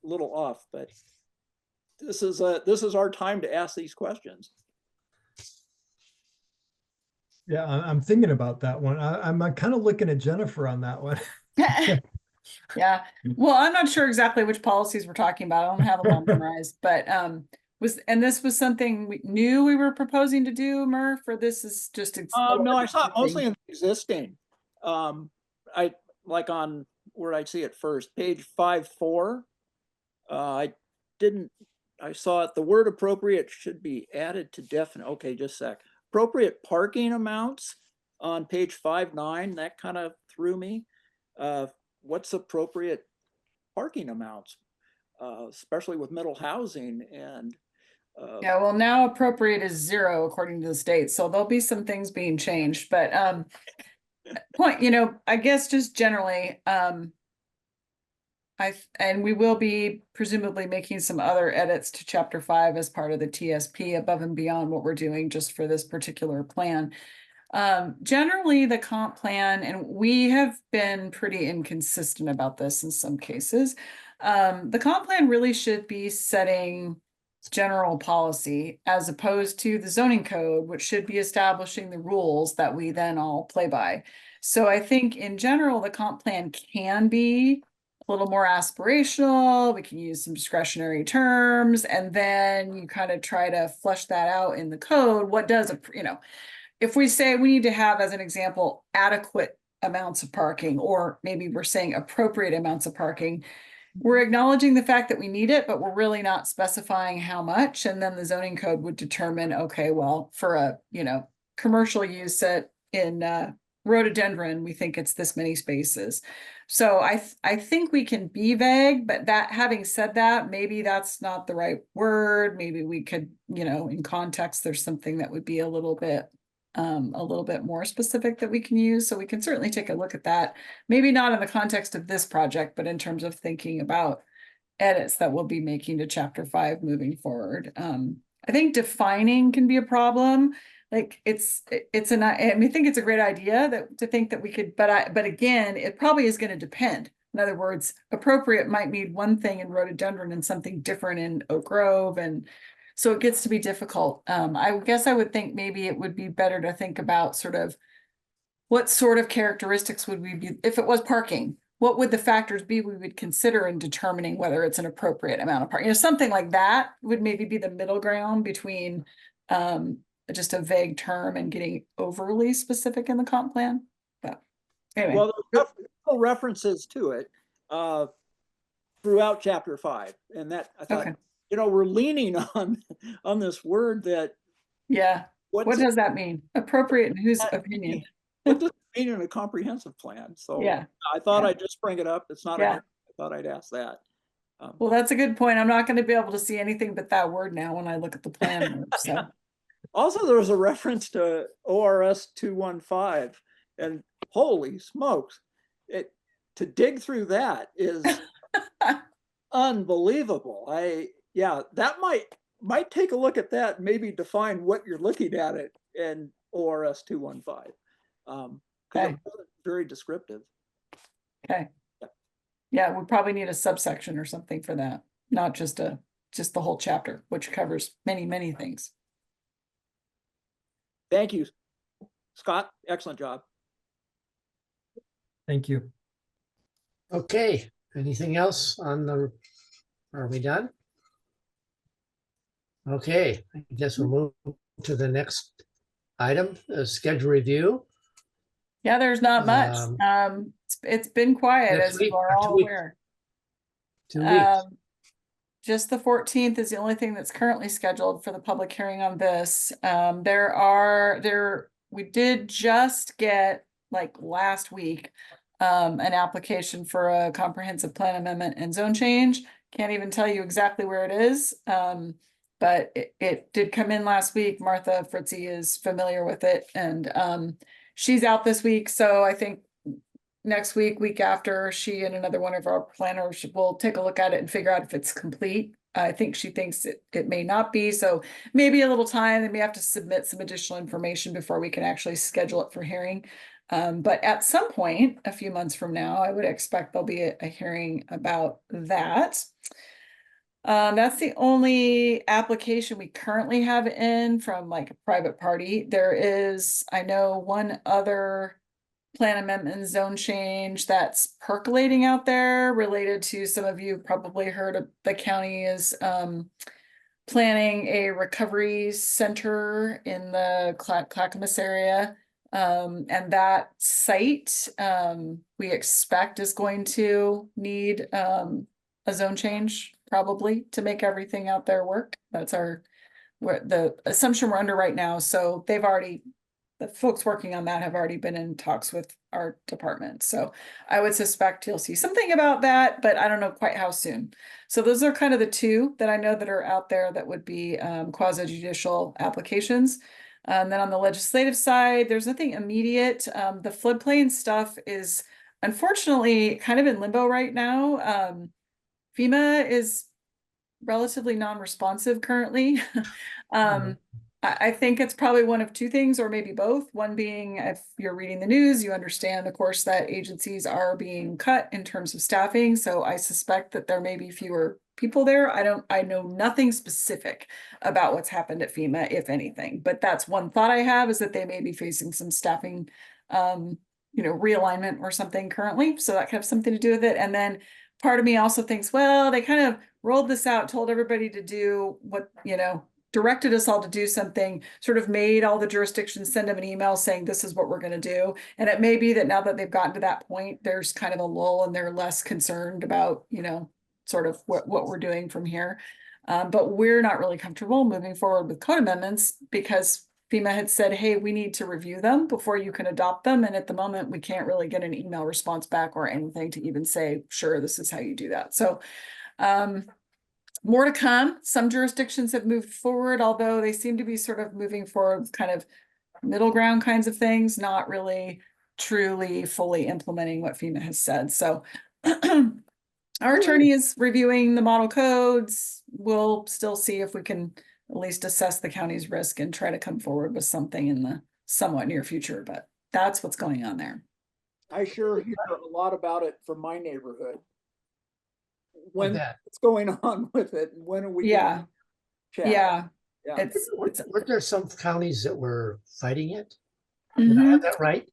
G: a little off, but this is our time to ask these questions.
D: Yeah, I'm thinking about that one. I'm kind of looking at Jennifer on that one.
C: Yeah, well, I'm not sure exactly which policies we're talking about. I don't have them all memorized, but this was something we knew we were proposing to do, Murph, or this is just.
G: No, I saw it mostly in existing. I like on where I see it first, page 5.4. I saw it, the word appropriate should be added to definite. Okay, just a sec. Appropriate parking amounts on page 5.9, that kind of threw me. What's appropriate parking amounts, especially with middle housing and.
C: Yeah, well, now appropriate is 0 according to the state, so there'll be some things being changed, but I guess just generally, and we will be presumably making some other edits to chapter 5 as part of the TSP above and beyond what we're doing just for this particular plan. Generally the comp plan, and we have been pretty inconsistent about this in some cases. The comp plan really should be setting general policy as opposed to the zoning code, which should be establishing the rules that we then all play by. So I think in general, the comp plan can be a little more aspirational. We can use some discretionary terms, and then you kind of try to flesh that out in the code. What does, if we say we need to have, as an example, adequate amounts of parking, or maybe we're saying appropriate amounts of parking, we're acknowledging the fact that we need it, but we're really not specifying how much. And then the zoning code would determine, okay, well, for a, commercial use in rhododendron, we think it's this many spaces. So I think we can be vague, but having said that, maybe that's not the right word. Maybe we could, in context, there's something that would be a little bit more specific that we can use. So we can certainly take a look at that. Maybe not in the context of this project, but in terms of thinking about edits that we'll be making to chapter 5 moving forward. I think defining can be a problem. Like I think it's a great idea to think that we could, but again, it probably is going to depend. In other words, appropriate might mean one thing in rhododendron and something different in Oak Grove, and so it gets to be difficult. I guess I would think maybe it would be better to think about sort of what sort of characteristics would we be, if it was parking, what would the factors be we would consider in determining whether it's an appropriate amount of parking? Something like that would maybe be the middle ground between just a vague term and getting overly specific in the comp plan. But anyway.
G: Well, there's no references to it throughout chapter 5, and that I thought. Okay. We're leaning on this word that.
C: Yeah. What does that mean? Appropriate in whose opinion?
G: What does it mean in a comprehensive plan? So yeah, I thought I'd just bring it up. It's not. I thought I'd ask that.
C: Well, that's a good point. I'm not going to be able to see anything but that word now when I look at the plan. So.
G: Also, there was a reference to ORS 215, and holy smokes, to dig through that is unbelievable. That might take a look at that, maybe define what you're looking at it in ORS 215. Okay. It wasn't very descriptive.
C: Okay. Yeah, we probably need a subsection or something for that, not just the whole chapter, which covers many, many things.
G: Thank you, Scott. Excellent job.
D: Thank you.
A: Okay. Anything else are we done? Okay, I guess we'll move to the next item, schedule review.
C: Yeah, there's not much. It's been quiet, as you are all aware.
A: 2 weeks.
C: Just the 14th is the only thing that's currently scheduled for the public hearing on this. We did just get, like last week, an application for a comprehensive plan amendment and zone change. Can't even tell you exactly where it is. But it did come in last week. Martha Fritzie is familiar with it, and she's out this week. So I think next week after, she and another one of our planners will take a look at it and figure out if it's complete. I think she thinks it may not be, so maybe a little time. They may have to submit some additional information before we can actually schedule it for hearing. But at some point, a few months from now, I would expect there'll be a hearing about that. That's the only application we currently have in from like a private party. There is, I know, one other plan amendment zone change that's percolating out there related to, some of you probably heard of, the county is planning a recovery center in the Clackamas area. And that site, we expect is going to need a zone change probably to make everything out there work. That's the assumption we're under right now. So the folks working on that have already been in talks with our department. So I would suspect you'll see something about that, but I don't know quite how soon. So those are kind of the two that I know that are out there that would be quasi judicial applications. And then on the legislative side, there's nothing immediate. The floodplain stuff is unfortunately kind of in limbo right now. FEMA is relatively non-responsive currently. I think it's probably one of two things, or maybe both. One being, if you're reading the news, you understand, of course, that agencies are being cut in terms of staffing. So I suspect that there may be fewer people there. I know nothing specific about what's happened at FEMA, if anything, but that's one thought I have, is that they may be facing some staffing, realignment or something currently. So that could have something to do with it. And then part of me also thinks, well, they kind of rolled this out, told everybody to do what, directed us all to do something, sort of made all the jurisdictions send them an email saying, this is what we're going to do. And it may be that now that they've gotten to that point, there's kind of a lull and they're less concerned about, sort of what we're doing from here. But we're not really comfortable moving forward with code amendments because FEMA had said, hey, we need to review them before you can adopt them. And at the moment, we can't really get an email response back or anything to even say, sure, this is how you do that. So, more to come. Some jurisdictions have moved forward, although they seem to be sort of moving forward with kind of middle ground kinds of things, not really truly fully implementing what FEMA has said. So our attorney is reviewing the model codes. We'll still see if we can at least assess the county's risk and try to come forward with something in the somewhat near future, but that's what's going on there.
G: I sure hear a lot about it from my neighborhood.
A: What's
G: going on with it? When are we?
C: Yeah.
G: Chat?
C: Yeah.
G: Yeah.
A: Weren't there some counties that were fighting it? Did I have that right?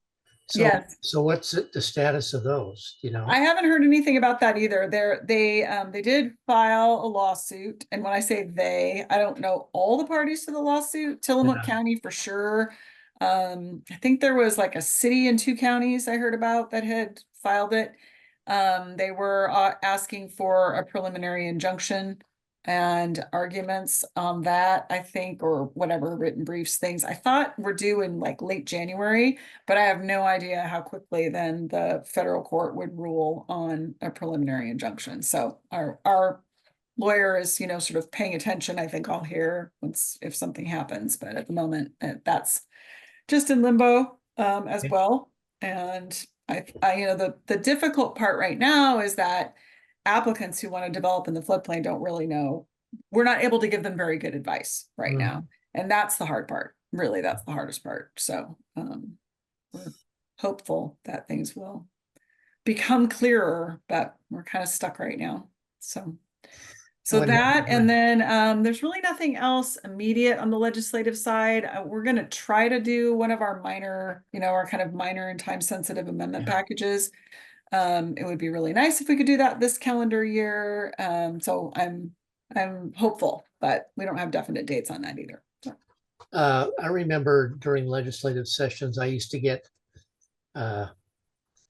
A: So,
C: Yes.
A: So what's the status of those?
C: I haven't heard anything about that either. They did file a lawsuit, and when I say they, I don't know all the parties to the lawsuit. Tillamook
A: Yeah.
C: County for sure. I think there was like a city in 2 counties I heard about that had filed it. They were asking for a preliminary injunction and arguments on that, I think, or whatever written briefs things. I thought were due in like late January, but I have no idea how quickly then the federal court would rule on a preliminary injunction. So our lawyer is, sort of paying attention. I think I'll hear if something happens, but at the moment that's just in limbo as well. And the difficult part right now is that applicants who want to develop in the floodplain don't really know. We're not able to give them very good advice right now. And that's the hard part. Really, that's the hardest part. So we're hopeful that things will become clearer, but we're kind of stuck right now. So that, and then there's really nothing else immediate on the legislative side. We're going to try to do one of our minor, our kind of minor and time sensitive amendment packages. It would be really nice if we could do that this calendar year. So I'm hopeful, but we don't have definite dates on that either. So.
A: I remember during legislative sessions, I used to get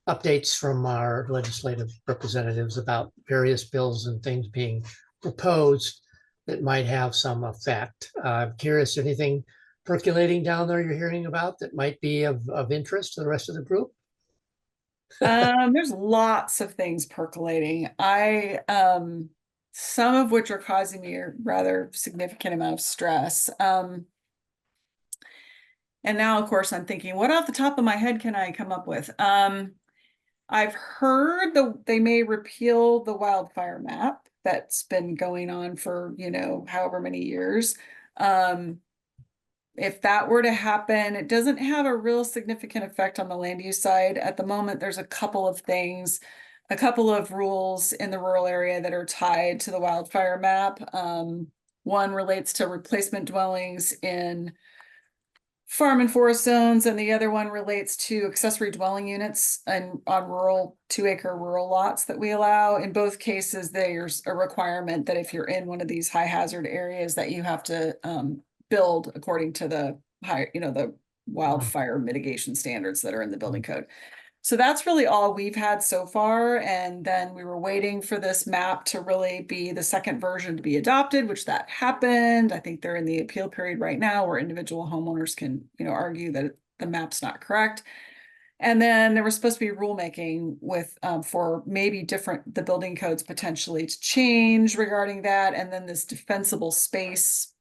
A: updates from our legislative representatives about various bills and things being proposed that might have some effect. I'm curious, anything percolating down there you're hearing about that might be of interest to the rest of the group?
C: There's lots of things percolating. Some of which are causing me a rather significant amount of stress. And now, of course, I'm thinking, what off the top of my head can I come up with? I've heard they may repeal the wildfire map that's been going on for, however many years. If that were to happen, it doesn't have a real significant effect on the land use side. At the moment, there's a couple of things a couple of rules in the rural area that are tied to the wildfire map. One relates to replacement dwellings in farm and forest zones, and the other one relates to accessory dwelling units and on rural 2-acre rural lots that we allow. In both cases, there's a requirement that if you're in one of these high hazard areas that you have to build according to the the wildfire mitigation standards that are in the building code. So that's really all we've had so far. And then we were waiting for this map to really be the second version to be adopted, which that happened. I think they're in the appeal period right now where individual homeowners can, argue that the map's not correct. And then there was supposed to be rulemaking with for maybe the building codes potentially to change regarding that. And then this defensible space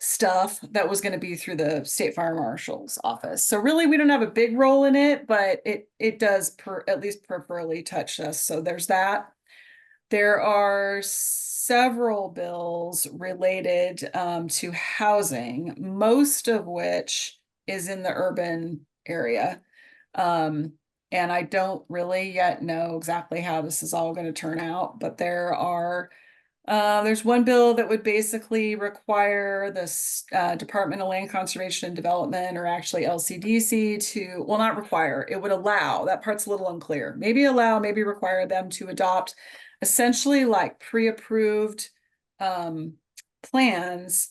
C: stuff that was going to be through the state fire marshal's office. So really we don't have a big role in it, but it does at least peripherally touch us. So there's that. There are several bills related to housing, most of which is in the urban area. And I don't really yet know exactly how this is all going to turn out, but there's one bill that would basically require this Department of Land Conservation and Development, or actually LCDC, to, well, not require, it would allow, that part's a little unclear, maybe allow, maybe require them to adopt essentially like pre-approved plans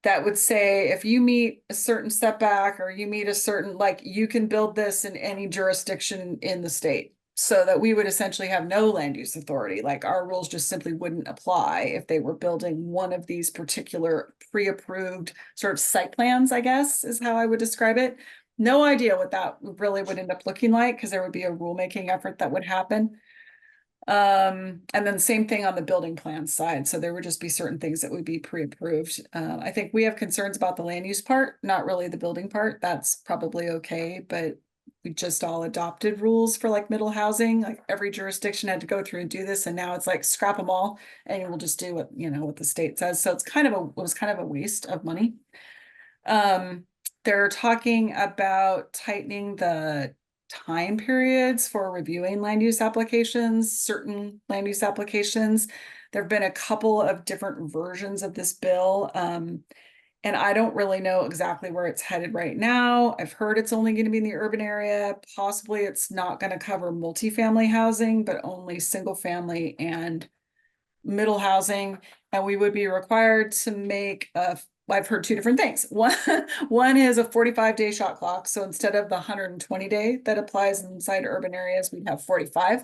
C: that would say, if you meet a certain setback or you meet a certain, like, you can build this in any jurisdiction in the state. So that we would essentially have no land use authority. Like, our rules just simply wouldn't apply if they were building one of these particular pre-approved sort of site plans, I guess, is how I would describe it. No idea what that really would end up looking like, because there would be a rulemaking effort that would happen. And then same thing on the building plan side. So there would just be certain things that would be pre-approved. I think we have concerns about the land use part, not really the building part. That's probably okay, but we just all adopted rules for like middle housing. Like, every jurisdiction had to go through and do this, and now it's like scrap them all and we'll just do what the state says. So it was kind of a waste of money. They're talking about tightening the time periods for reviewing land use applications, certain land use applications. There have been a couple of different versions of this bill. And I don't really know exactly where it's headed right now. I've heard it's only going to be in the urban area. Possibly it's not going to cover multifamily housing, but only single family and middle housing. And we would be required to make I've heard two different things. One is a 45-day shot clock. So instead of the 120-day that applies inside urban areas, we'd have 45.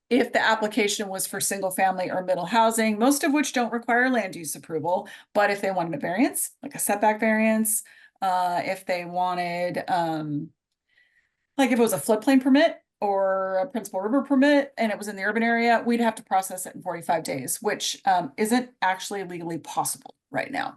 C: If the application was for single family or middle housing, most of which don't require land use approval, but if they wanted a variance, like a setback variance, if they wanted, like if it was a floodplain permit or a principal river permit and it was in the urban area, we'd have to process it in 45 days, which isn't actually legally possible right now.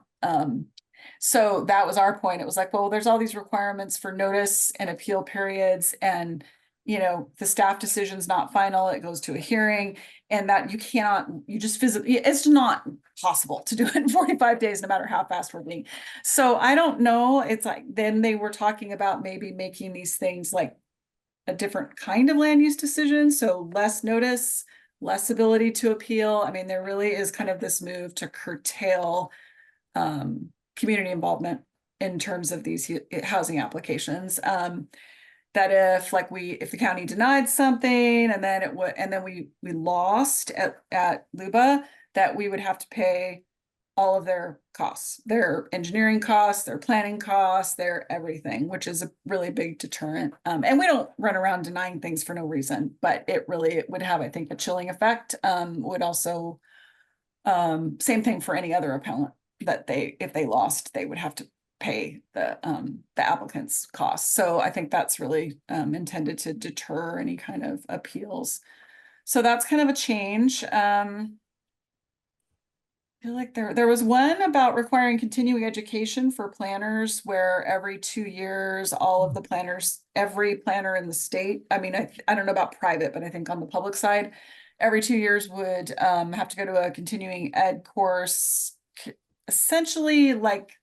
C: So that was our point. It was like, well, there's all these requirements for notice and appeal periods, and the staff decision's not final, it goes to a hearing, and that you just physically, it's not possible to do it in 45 days, no matter how fast we're being. So I don't know. It's like, then they were talking about maybe making these things like a different kind of land use decision. So less notice, less ability to appeal. I mean, there really is kind of this move to curtail community involvement in terms of these housing applications. That if the county denied something and then we lost at LUBA, that we would have to pay all of their costs, their engineering costs, their planning costs, their everything, which is a really big deterrent. And we don't run around denying things for no reason, but it would have, I think, a chilling effect. Would also, same thing for any other appellant, that if they lost, they would have to pay the applicant's costs. So I think that's really intended to deter any kind of appeals. So that's kind of a change. I feel like there was one about requiring continuing education for planners, where every 2 years, all of the planners, every planner in the state, I mean, I don't know about private, but I think on the public side, every 2 years would have to go to a continuing ed course, essentially like,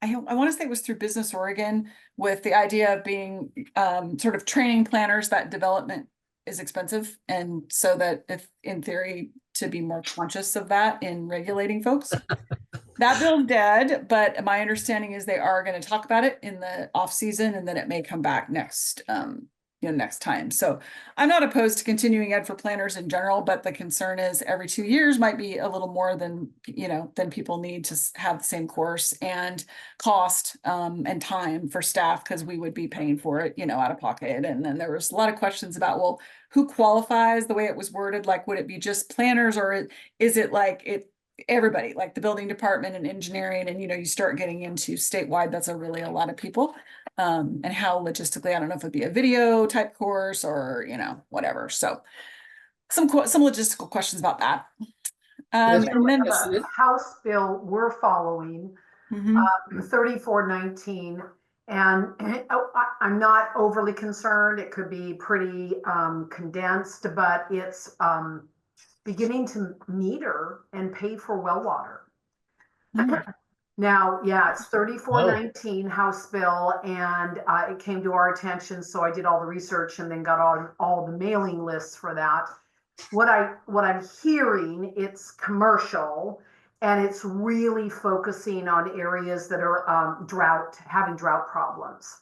C: I want to say it was through Business Oregon, with the idea of being sort of training planners that development is expensive. And so that if, in theory, to be more conscious of that in regulating folks. That bill's dead, but my understanding is they are going to talk about it in the off season, and then it may come back next, next time. So I'm not opposed to continuing ed for planners in general, but the concern is every 2 years might be a little more than, than people need to have the same course and cost, and time for staff, because we would be paying for it, out of pocket. And then there was a lot of questions about, well, who qualifies? The way it was worded, like, would it be just planners, or is it like everybody, like the building department and engineering, and you start getting into statewide, that's a lot of people, and how logistically, I don't know if it'd be a video type course or whatever. So some logistical questions about that.
A: Yes,
C: And then
F: The House bill we're following,
C: Mhm.
F: 3419, and I'm not overly concerned. It could be pretty condensed, but it's beginning to meter and pay for well water. Now, yeah, it's 3419 House bill, and it came to our attention, so I did all the research and then got all the mailing lists for that. What I'm hearing, it's commercial, and it's really focusing on areas that are having drought problems.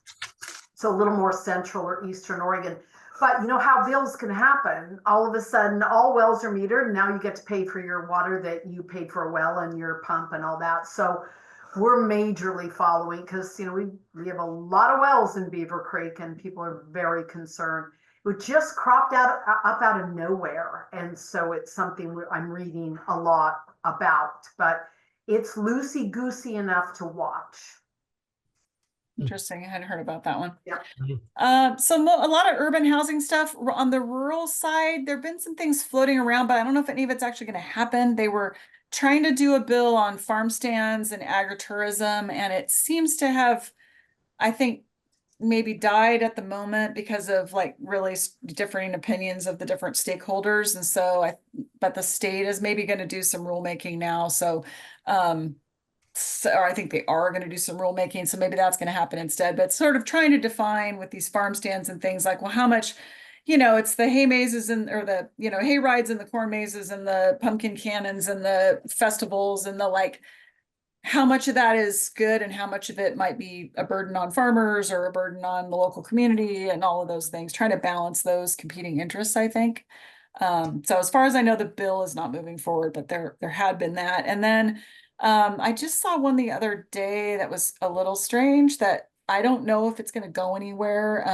F: So a little more central or eastern Oregon. But you know how bills can happen. All of a sudden, all wells are metered, and now you get to pay for your water that you paid for a well and your pump and all that. So we're majorly following, because we have a lot of wells in Beaver Creek, and people are very concerned. It just cropped up out of nowhere, and so it's something I'm reading a lot about. But it's loosey-goosey enough to watch.
C: Interesting. I hadn't heard about that one.
F: Yeah.
C: So a lot of urban housing stuff on the rural side. There've been some things floating around, but I don't know if any of it's actually going to happen. They were trying to do a bill on farm stands and agritourism, and it seems to have, I think, maybe died at the moment because of like really differing opinions of the different stakeholders. And so but the state is maybe going to do some rulemaking now. So, or I think they are going to do some rulemaking, so maybe that's going to happen instead. But sort of trying to define with these farm stands and things like, well, how much, it's the hay mazes or the, hay rides and the corn mazes and the pumpkin cannons and the festivals and the how much of that is good and how much of it might be a burden on farmers or a burden on the local community and all of those things, trying to balance those competing interests, I think. So as far as I know, the bill is not moving forward, but there had been that. And then I just saw one the other day that was a little strange, that I don't know if it's going to go anywhere.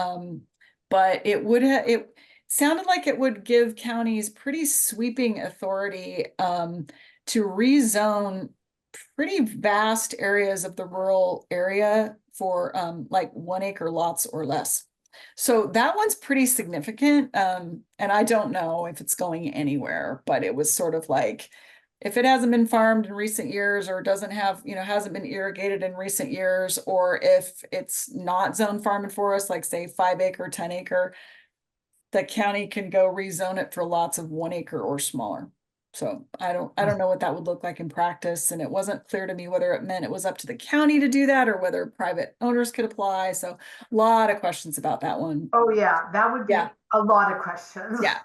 C: But it sounded like it would give counties pretty sweeping authority to rezone pretty vast areas of the rural area for 1 acre lots or less. So that one's pretty significant. And I don't know if it's going anywhere, but it was sort of like, if it hasn't been farmed in recent years, or doesn't have, hasn't been irrigated in recent years, or if it's not zone farm and forest, like say 5 acre, 10 acre, the county can go rezone it for lots of 1 acre or smaller. So I don't know what that would look like in practice. And it wasn't clear to me whether it meant it was up to the county to do that or whether private owners could apply. So a lot of questions about that one.
F: Oh yeah, that would be a lot of questions.
C: Yeah.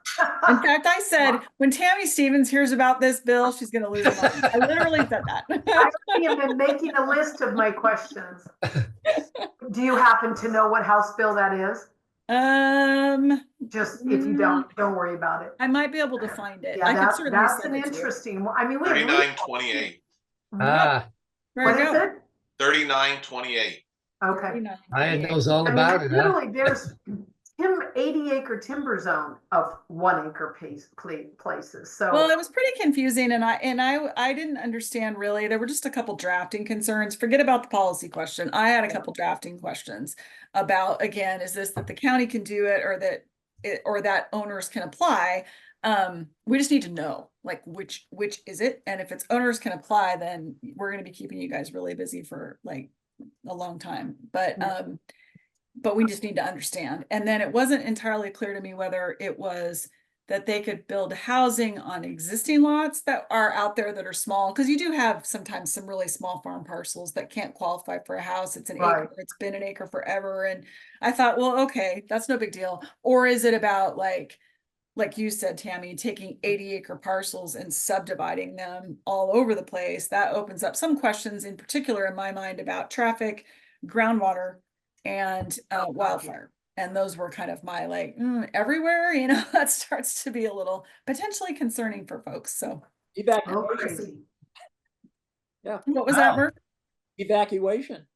C: In fact, I said, when Tammy Stevens hears about this bill, she's going to lose her mind. I literally said that.
F: I have been making a list of my questions. Do you happen to know what House bill that is? Just if you don't worry about it.
C: I might be able to find it.
F: Yeah,
C: I could certainly
F: that's
C: send
F: an
C: it to you.
F: interesting one. I mean,
E: 3928.
F: What is it?
E: 3928.
F: Okay.
A: I knows all about it. Huh?
F: Literally, there's 80 acre timber zone of 1 acre places. So
C: well, it was pretty confusing, and I didn't understand really. There were just a couple drafting concerns. Forget about the policy question. I had a couple drafting questions about, again, is this that the county can do it, or that owners can apply? We just need to know, like, which is it, and if it's owners can apply, then we're going to be keeping you guys really busy for like a long time. But we just need to understand. And then it wasn't entirely clear to me whether it was that they could build housing on existing lots that are out there that are small, because you do have sometimes some really small farm parcels that can't qualify for a house. It's an acre, it's been an acre forever. And I thought, well, okay, that's no big deal. Or is it about like like you said, Tammy, taking 80-acre parcels and subdividing them all over the place, that opens up some questions in particular in my mind about traffic, groundwater, and wildfire. And those were kind of my like, everywhere, you know, that starts to be a little potentially concerning for folks. So
F: Oh,
G: Evacuation,
F: crazy.
C: what was that,
A: Wow.
C: Murph?
G: evacuation.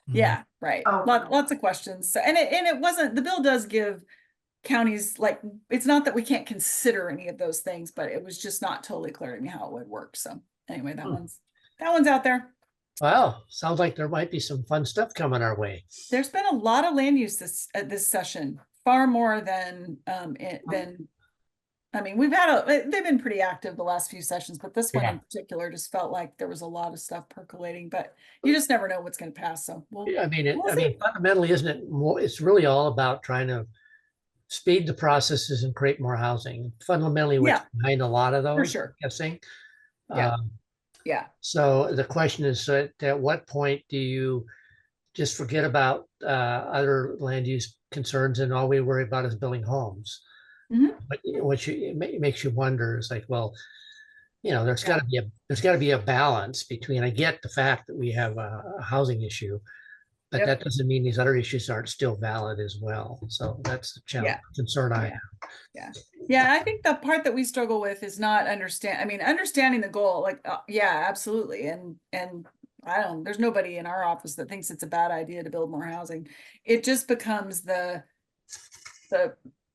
C: Yeah, right.
F: Oh,
C: Lots of questions. So, and it wasn't, the bill does give counties, like, it's not that we can't consider any of those things, but it was just not totally clear to me how it would work. So anyway, that one's out there.
A: Well, sounds like there might be some fun stuff coming our way.
C: There's been a lot of land use this session, far more than I mean, they've been pretty active the last few sessions, but this one
A: Yeah.
C: in particular just felt like there was a lot of stuff percolating, but you just never know what's going to pass. So we'll
A: I mean,
C: we'll see.
A: fundamentally, isn't it more, it's really all about trying to speed the processes and create more housing. Fundamentally, what's
C: Yeah.
A: behind a lot of those,
C: For sure.
A: I'm guessing.
C: Yeah. Yeah.
A: So the question is, at what point do you just forget about other land use concerns and all we worry about is building homes?
C: Mhm.
A: But it makes you wonder, it's like, well, you know, there's got to be a balance between, I get the fact that we have a housing issue, but
C: Yep.
A: that doesn't mean these other issues aren't still valid as well. So that's the challenge, concern I have.
C: Yeah, I think the part that we struggle with is not understanding the goal, like, yeah, absolutely. And there's nobody in our office that thinks it's a bad idea to build more housing. It just becomes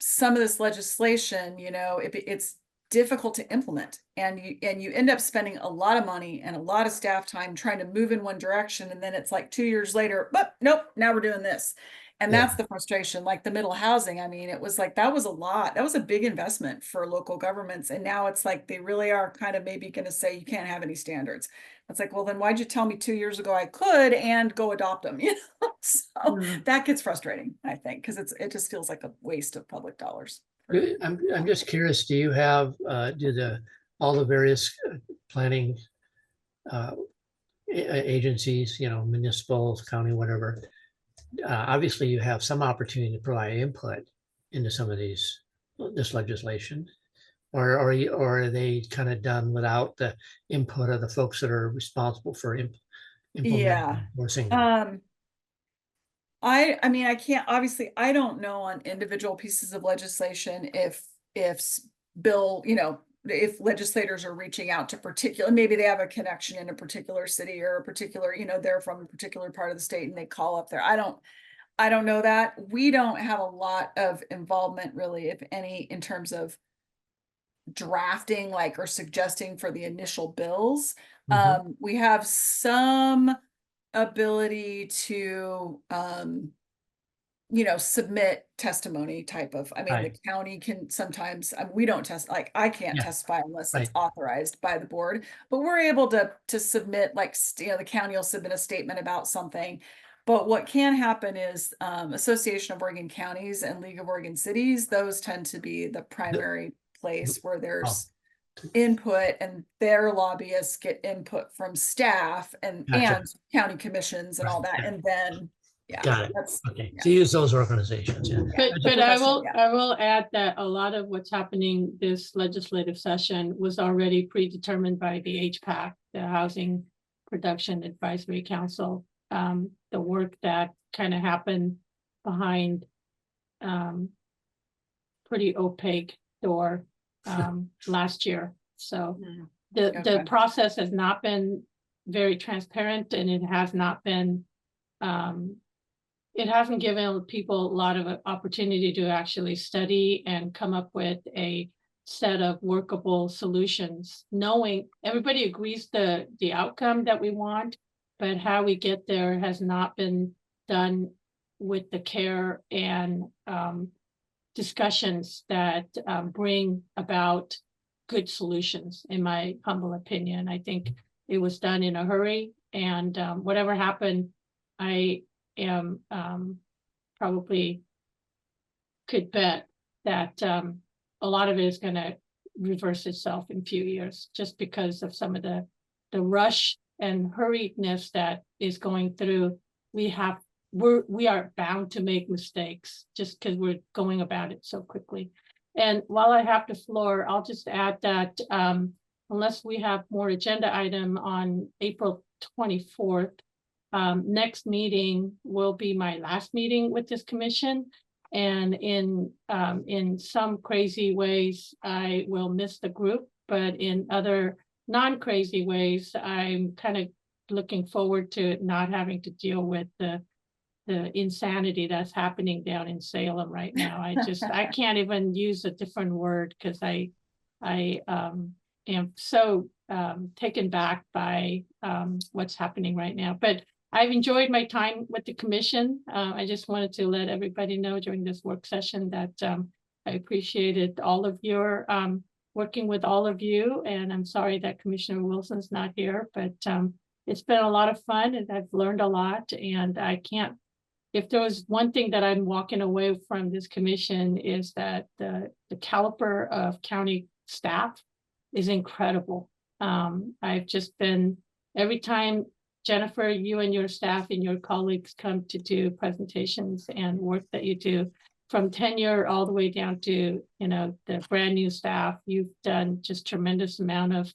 C: some of this legislation, you know, it's difficult to implement, and you end up spending a lot of money and a lot of staff time trying to move in one direction, and then it's like 2 years later, but nope, now we're doing this. And
A: Yeah.
C: that's the frustration. Like the middle housing, I mean, it was like, that was a big investment for local governments, and now it's like they really are kind of maybe going to say you can't have any standards. It's like, well, then why'd you tell me 2 years ago I could and go adopt them? You know, so that gets frustrating, I think, because it just feels like a waste of public dollars.
A: I'm just curious, do you have, all the various planning agencies, you know, municipal, county, whatever, obviously you have some opportunity to provide input into some of this legislation, or are they kind of done without the input of the folks that are responsible for implementing,
C: Yeah.
A: enforcing?
C: I mean, I can't, obviously, I don't know on individual pieces of legislation if bill, you know, if legislators are reaching out to maybe they have a connection in a particular city or a particular, you know, they're from a particular part of the state and they call up there. I don't know that. We don't have a lot of involvement really, if any, in terms of drafting, like, or suggesting for the initial bills. We have some ability to you know, submit testimony type of, I mean,
A: Right.
C: the county can sometimes, we don't like, I can't
A: Yeah.
C: testify unless
A: Right.
C: it's authorized by the board, but we're able to submit, like, you know, the county will submit a statement about something. But what can happen is Association of Oregon Counties and League of Oregon Cities, those tend to be the primary place where there's input, and their lobbyists get input from staff and
A: Gotcha.
C: county commissions and all
A: Right,
C: that.
A: yeah.
C: And then, yeah,
A: Got it.
C: that's,
A: Okay, so use those organizations, yeah.
J: But I
C: professional,
J: will add that a lot of what's happening this legislative session was already predetermined by the HPAC, the Housing Production Advisory Council. The work that kind of happened behind pretty opaque door last year. So the
C: Okay.
J: process has not been very transparent, and it has not been it hasn't given people a lot of opportunity to actually study and come up with a set of workable solutions, knowing everybody agrees the outcome that we want, but how we get there has not been done with the care and discussions that bring about good solutions, in my humble opinion. I think it was done in a hurry, and whatever happened, I am probably could bet that a lot of it is going to reverse itself in a few years, just because of some of the rush and hurriedness that is going through. We are bound to make mistakes just because we're going about it so quickly. And while I have the floor, I'll just add that unless we have more agenda item on April 24th, next meeting will be my last meeting with this commission. And in some crazy ways, I will miss the group, but in other non-crazy ways, I'm kind of looking forward to not having to deal with the insanity that's happening down in Salem right now. I can't even use a different word because I am so taken back by what's happening right now. But I've enjoyed my time with the commission. I just wanted to let everybody know during this work session that I appreciated all of your working with all of you. And I'm sorry that Commissioner Wilson's not here, but it's been a lot of fun and I've learned a lot. And I can't, if there was one thing that I'm walking away from this commission is that the caliber of county staff is incredible. I've just been, every time Jennifer, you and your staff and your colleagues come to do presentations and work that you do from tenure all the way down to, you know, the brand new staff, you've done just tremendous amount of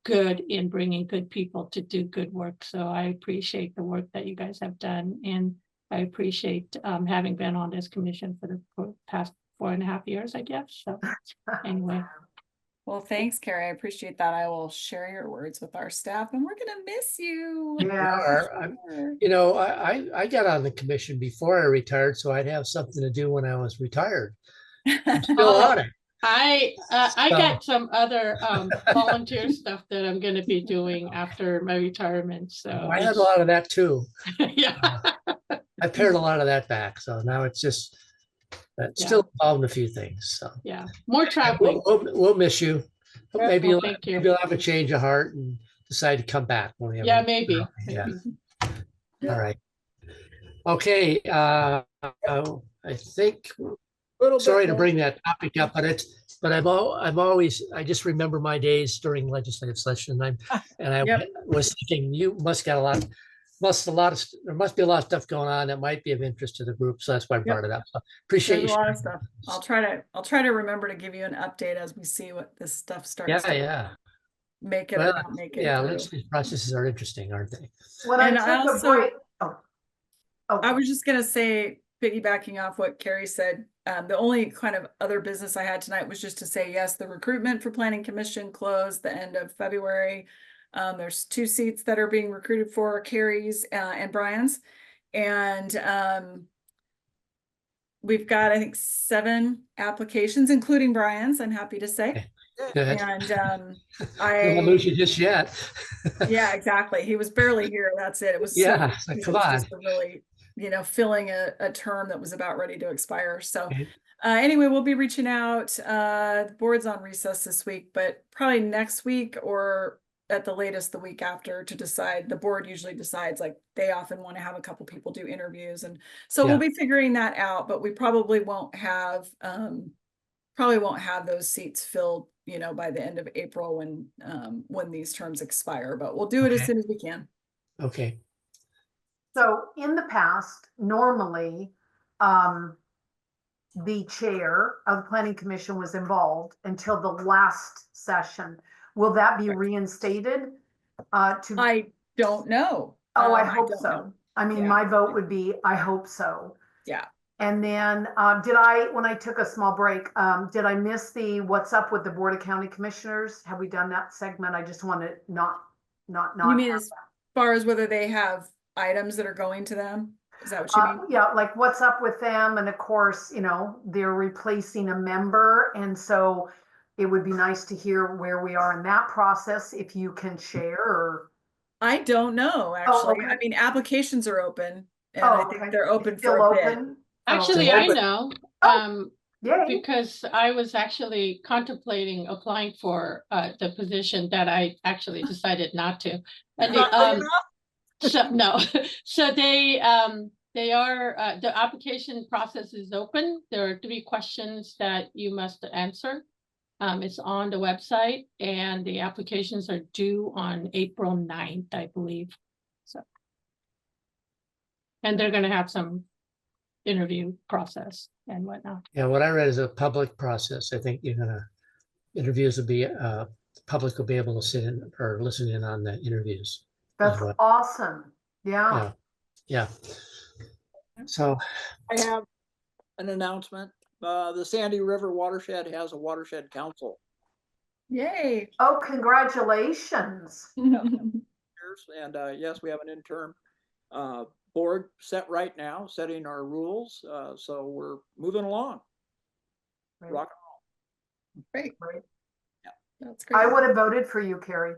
J: good in bringing good people to do good work. So I appreciate the work that you guys have done. And I appreciate having been on this commission for the past 4.5 years, I guess. So anyway.
C: Well, thanks, Carrie. I appreciate that. I will share your words with our staff and we're gonna miss you.
F: Yeah.
A: You know, I got on the commission before I retired, so I'd have something to do when I was retired. I'm still on it.
J: I
A: So-
J: got some other volunteer stuff that I'm gonna be doing after my retirement, so.
A: I had a lot of that too.
J: Yeah,
A: I pared a lot of that back, so now it's just, that's still involved in a few things, so.
J: yeah, more traveling.
A: We'll miss you. But
J: Yeah,
A: maybe
J: well,
A: you'll,
J: thank you.
A: maybe you'll have a change of heart and decide to come back. When we have
J: Yeah,
A: a-
J: maybe.
A: Yeah.
J: maybe.
A: All right. Okay, I think,
G: Little bit
A: sorry to
G: more.
A: bring that topic up, but I've always, I just remember my days during legislative session. And I
C: Yep.
A: was thinking, you must got there must be a lot of stuff going on that might be of interest to the group. So that's why I brought it up. So appreciate
C: There's
A: you.
C: a lot of
A: sharing.
C: stuff. I'll try to remember to give you an update as we see what this stuff starts
A: Yeah,
C: to
A: yeah.
C: make it or
A: Well,
C: not make it.
A: yeah,
C: through.
A: legislative processes are interesting, aren't they?
F: When
C: And
F: I
C: I
F: took a
C: also-
F: break,
C: I was just gonna say, piggybacking off what Carrie said, the only kind of other business I had tonight was just to say, yes, the recruitment for planning commission closed the end of February. There's 2 seats that are being recruited for, Carrie's and Brian's. And we've got, I think, 7 applications, including Brian's, I'm happy to say.
A: Good.
C: And
A: Don't wanna lose you just yet.
C: yeah, exactly. He was barely here. That's it. It was
A: Yeah,
C: so,
A: like,
C: it
A: come
C: was
A: on.
C: just a really, filling a term that was about ready to expire. So
A: Okay.
C: anyway, we'll be reaching out. The board's on recess this week, but probably next week or at the latest the week after to decide. The board usually decides, like, they often want to have a couple people do interviews, and so we'll be figuring that out. But we probably won't have those seats filled, by the end of April when these terms expire. But we'll do it as
A: Okay.
C: soon as we can.
A: Okay.
F: so in the past, normally, the chair of the planning commission was involved until the last session. Will that be reinstated?
C: I don't know.
F: I
C: I
F: hope
C: don't
F: so.
C: know.
F: I mean,
C: Yeah.
F: my vote would be, I hope so.
C: Yeah.
F: And then, when I took a small break, did I miss the What's Up with the Board of County Commissioners? Have we done that segment? I just want to not.
C: You mean as far as whether they have items that are going to them? Is that what you mean?
F: Yeah, like what's up with them? And of course, they're replacing a member. And so it would be nice to hear where we are in that process, if you can share or.
C: I don't know, actually.
F: okay.
C: I mean, applications are open, and
F: Oh,
C: I think
F: okay.
C: they're open
F: It's
C: for
F: still
C: a bid.
F: open?
J: Actually,
F: Oh,
J: I
F: okay.
J: know,
F: Yay.
J: because I was actually contemplating applying for the position that I actually decided not to. And so no, so they are, the application process is open. There are 3 questions that you must answer. It's on the website and the applications are due on April 9th, I believe. So. And they're gonna have some interview process. and whatnot.
A: Yeah, what I read is a public process. I think interviews will be, public will be able to sit in or listen in on the interviews.
F: That's
A: well.
F: awesome. Yeah.
A: Yeah. So,
G: I have an announcement. The Sandy River Watershed has a watershed council.
C: Yay.
F: Oh, congratulations.
G: And yes, we have an interim board set right now, setting our rules. So we're moving along.
F: Right.
G: Rock
C: Great.
F: Right.
G: Yeah.
C: That's great.
F: I would have voted for you, Carrie.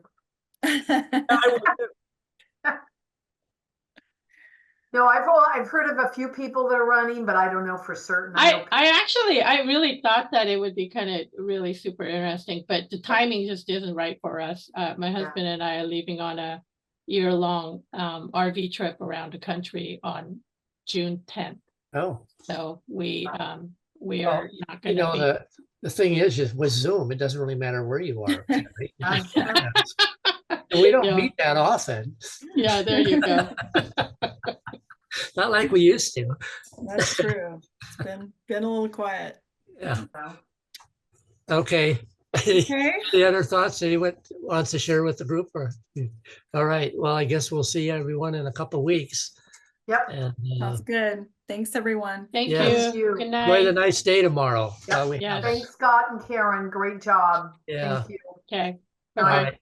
F: No, I've heard of a few people that are running, but I don't know for certain. know-
J: I really thought that it would be kind of really super interesting, but the timing just isn't right for us. My husband and I are leaving on a year-long RV trip around the country on June 10th.
A: oh,
J: So we
A: Well,
J: are not
A: you
J: going to
A: know,
J: be.
A: the thing is with Zoom, it doesn't really matter where you are. Right?
F: That's true.
A: And we don't
J: Yeah.
A: meet that often.
J: Yeah, there you go.
A: Not like we used to.
C: That's true. It's been a little quiet.
A: Yeah.
F: So,
A: Okay.
C: Okay.
A: Any other thoughts anyone wants to share with the group or? All right. Well, I guess we'll see everyone in a couple weeks.
F: Yep.
A: And
C: Sounds good. Thanks, everyone.
J: Thank
A: Yes.
J: you.
F: Thank
J: Good
F: you.
A: enjoy the
J: night.
A: nice day tomorrow.
F: Yep.
A: while we
J: Yeah.
A: have it.
F: Thanks, Scott and Karen. Great job.
A: Yeah.
F: Thank you.
J: Okay.
F: Bye.
A: All
J: Bye-bye.
A: right.